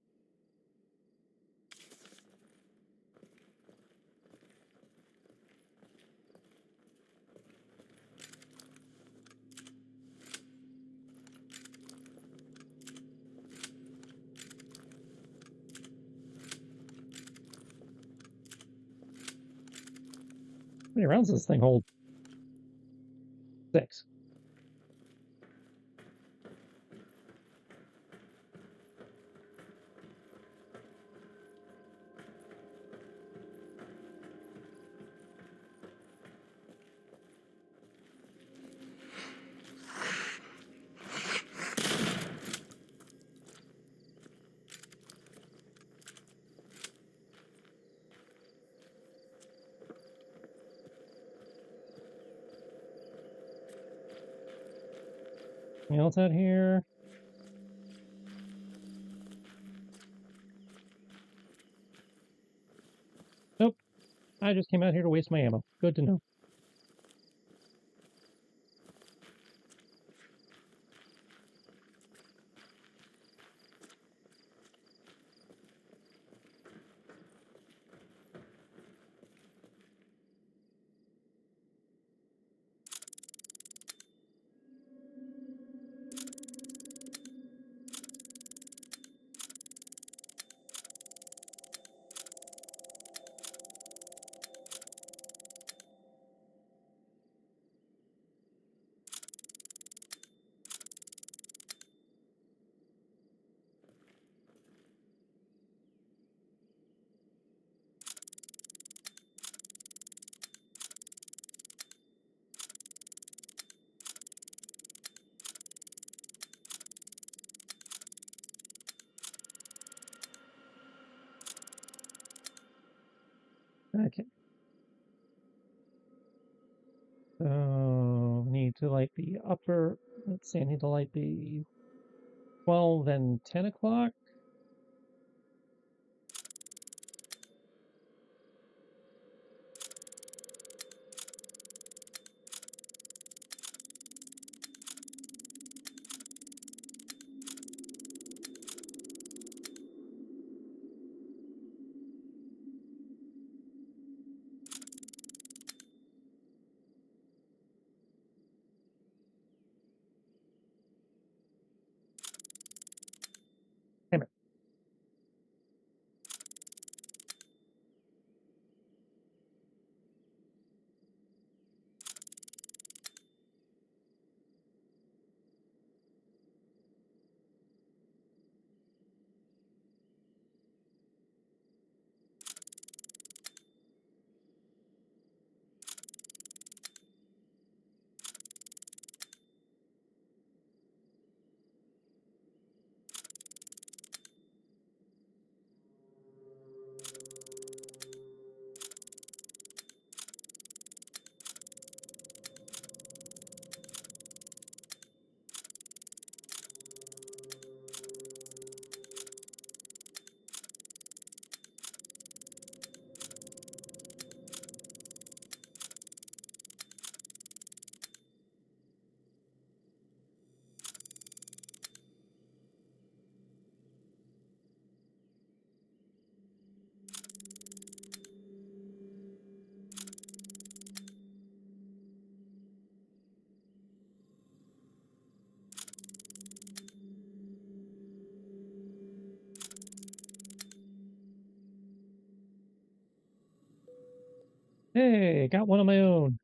How many rounds does this thing hold? 6. Anything else out here? Nope. I just came out here to waste my ammo. Good to know. Okay. So need to light the upper. Let's see. I need to light the 12 and 10 o'clock. Hey, got one on my own.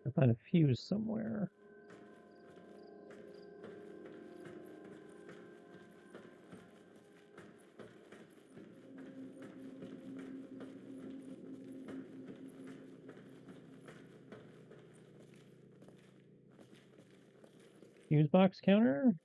I'll find a fuse somewhere. Fuse box counter.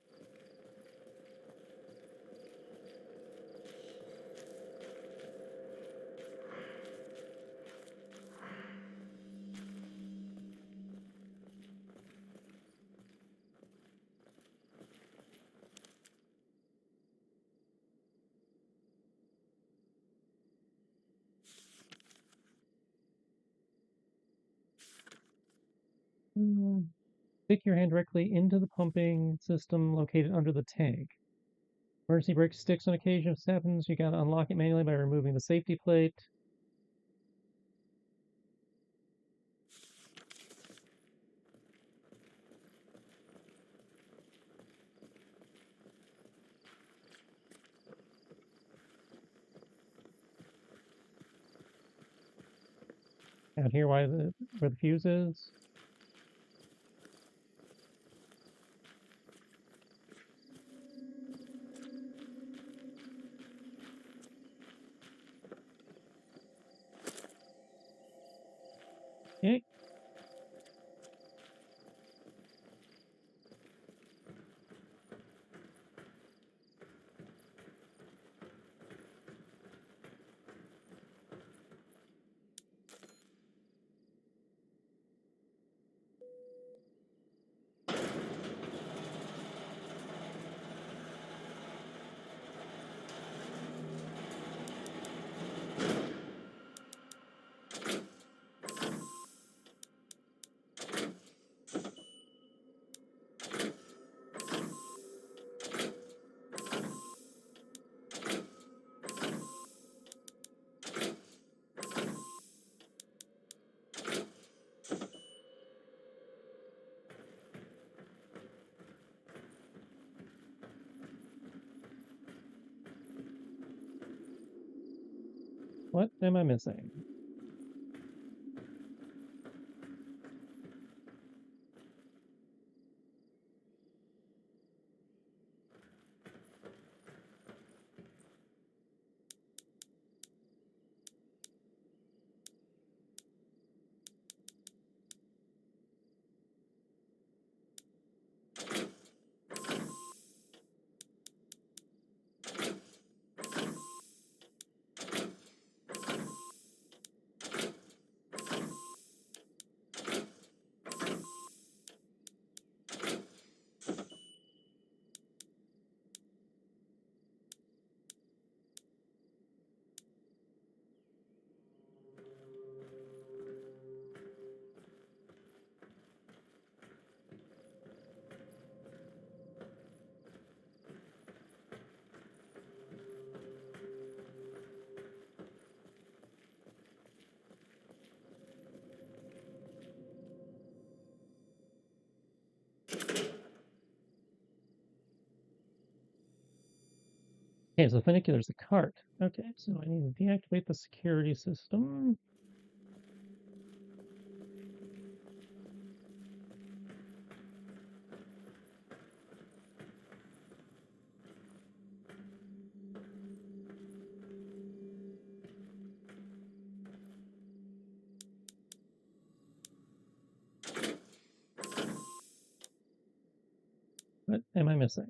Stick your hand directly into the pumping system located under the tank. Emergency brake sticks on occasion. If this happens, you gotta unlock it manually by removing the safety plate. Out here, where the fuse is. Okay. What am I missing? Okay, so the funicular's a cart. Okay, so I need to deactivate the security system. What am I missing?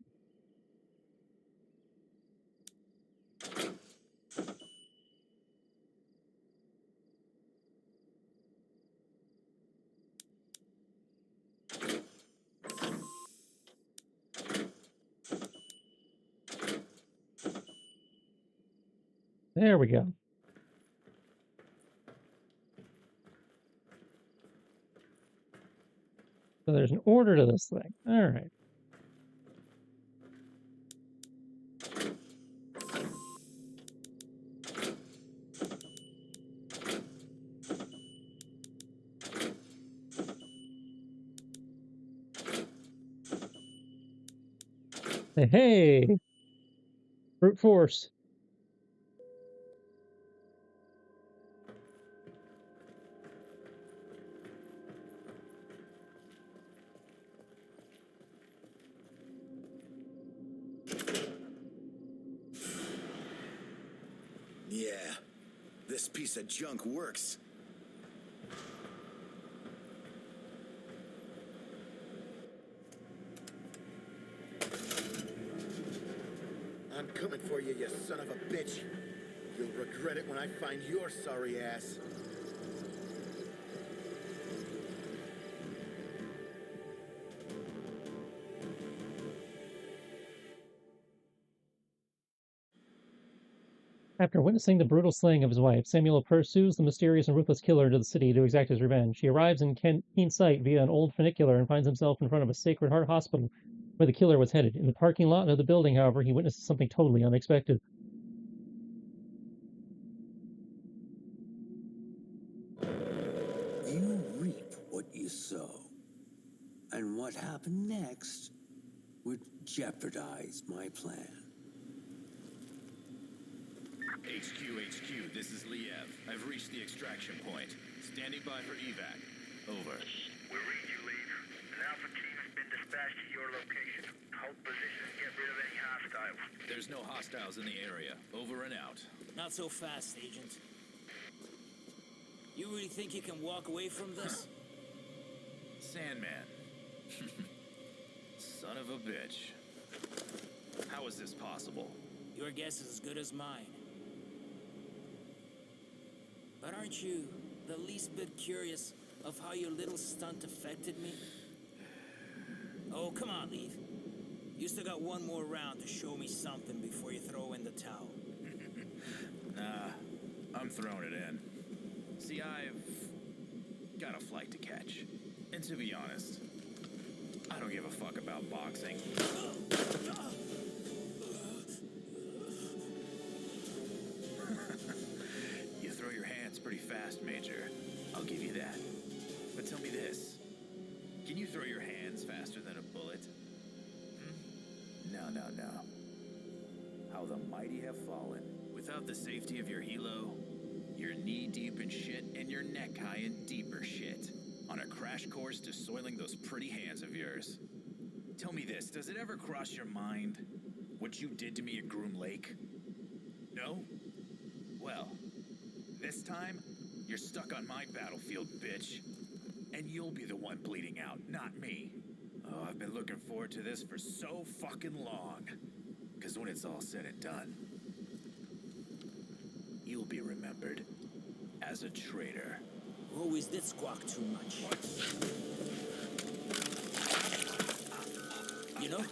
There we go. So there's an order to this thing. All right. Hey, brute force. Yeah, this piece of junk works. I'm coming for you, you son of a bitch. You'll regret it when I find your sorry ass. After witnessing the brutal slaying of his wife, Samuel pursues the mysterious and ruthless killer into the city to exact his revenge. He arrives in Keen Sight via an old funicular and finds himself in front of a Sacred Heart hospital where the killer was headed. In the parking lot of the building, however, he witnesses something totally unexpected. You reap what you sow. And what happened next would jeopardize my plan. HQ, this is Liev. I've reached the extraction point. Standing by for evac. Over. We read you, Leave. An Alpha team has been dispatched to your location. Hold position and get rid of any hostiles. There's no hostiles in the area. Over and out. Not so fast, Agent. You really think you can walk away from this? Sandman. Son of a bitch. How is this possible? Your guess is as good as mine. But aren't you the least bit curious of how your little stunt affected me? Oh, come on, Leave. You still got one more round to show me something before you throw in the towel. Nah, I'm throwing it in. See, I've got a flight to catch. And to be honest, I don't give a fuck about boxing. You throw your hands pretty fast, Major. I'll give you that. But tell me this. Can you throw your hands faster than a bullet? No. How the mighty have fallen. Without the safety of your helo, you're knee-deep in shit and you're neck-high in deeper shit. On a crash course to soiling those pretty hands of yours. Tell me this, does it ever cross your mind what you did to me at Groom Lake? No? Well, this time, you're stuck on my battlefield, bitch. And you'll be the one bleeding out, not me. Oh, I've been looking forward to this for so fucking long. 'Cause when it's all said and done, you'll be remembered as a traitor. Always did squawk too much. You know,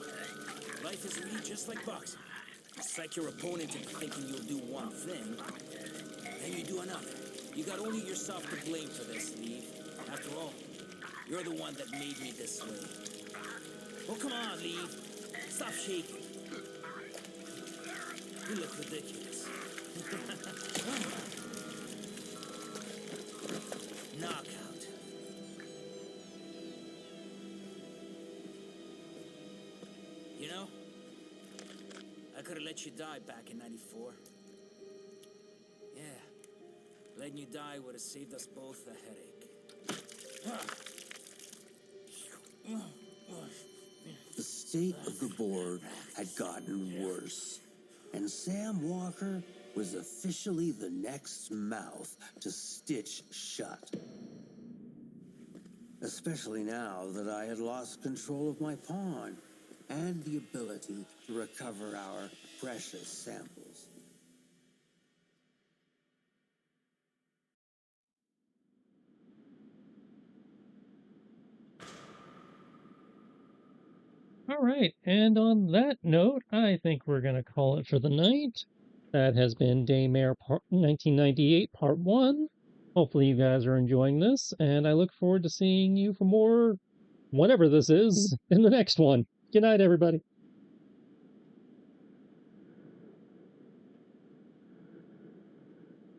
life is really just like boxing. It's like your opponent into thinking you'll do one thing, then you do another. You got only yourself to blame for this, Leave. After all, you're the one that made me this way. Oh, come on, Leave. Stop shaking. You look ridiculous. Knockout. You know, I could have let you die back in '94. Yeah, letting you die would have saved us both a headache. The state of the board had gotten worse, and Sam Walker was officially the next mouth to stitch shut. Especially now that I had lost control of my pawn and the ability to recover our precious samples. All right, and on that note, I think we're going to call it for the night. That has been Daymare 1998 Part 1. Hopefully you guys are enjoying this, and I look forward to seeing you for more, whatever this is, in the next one. Good night, everybody.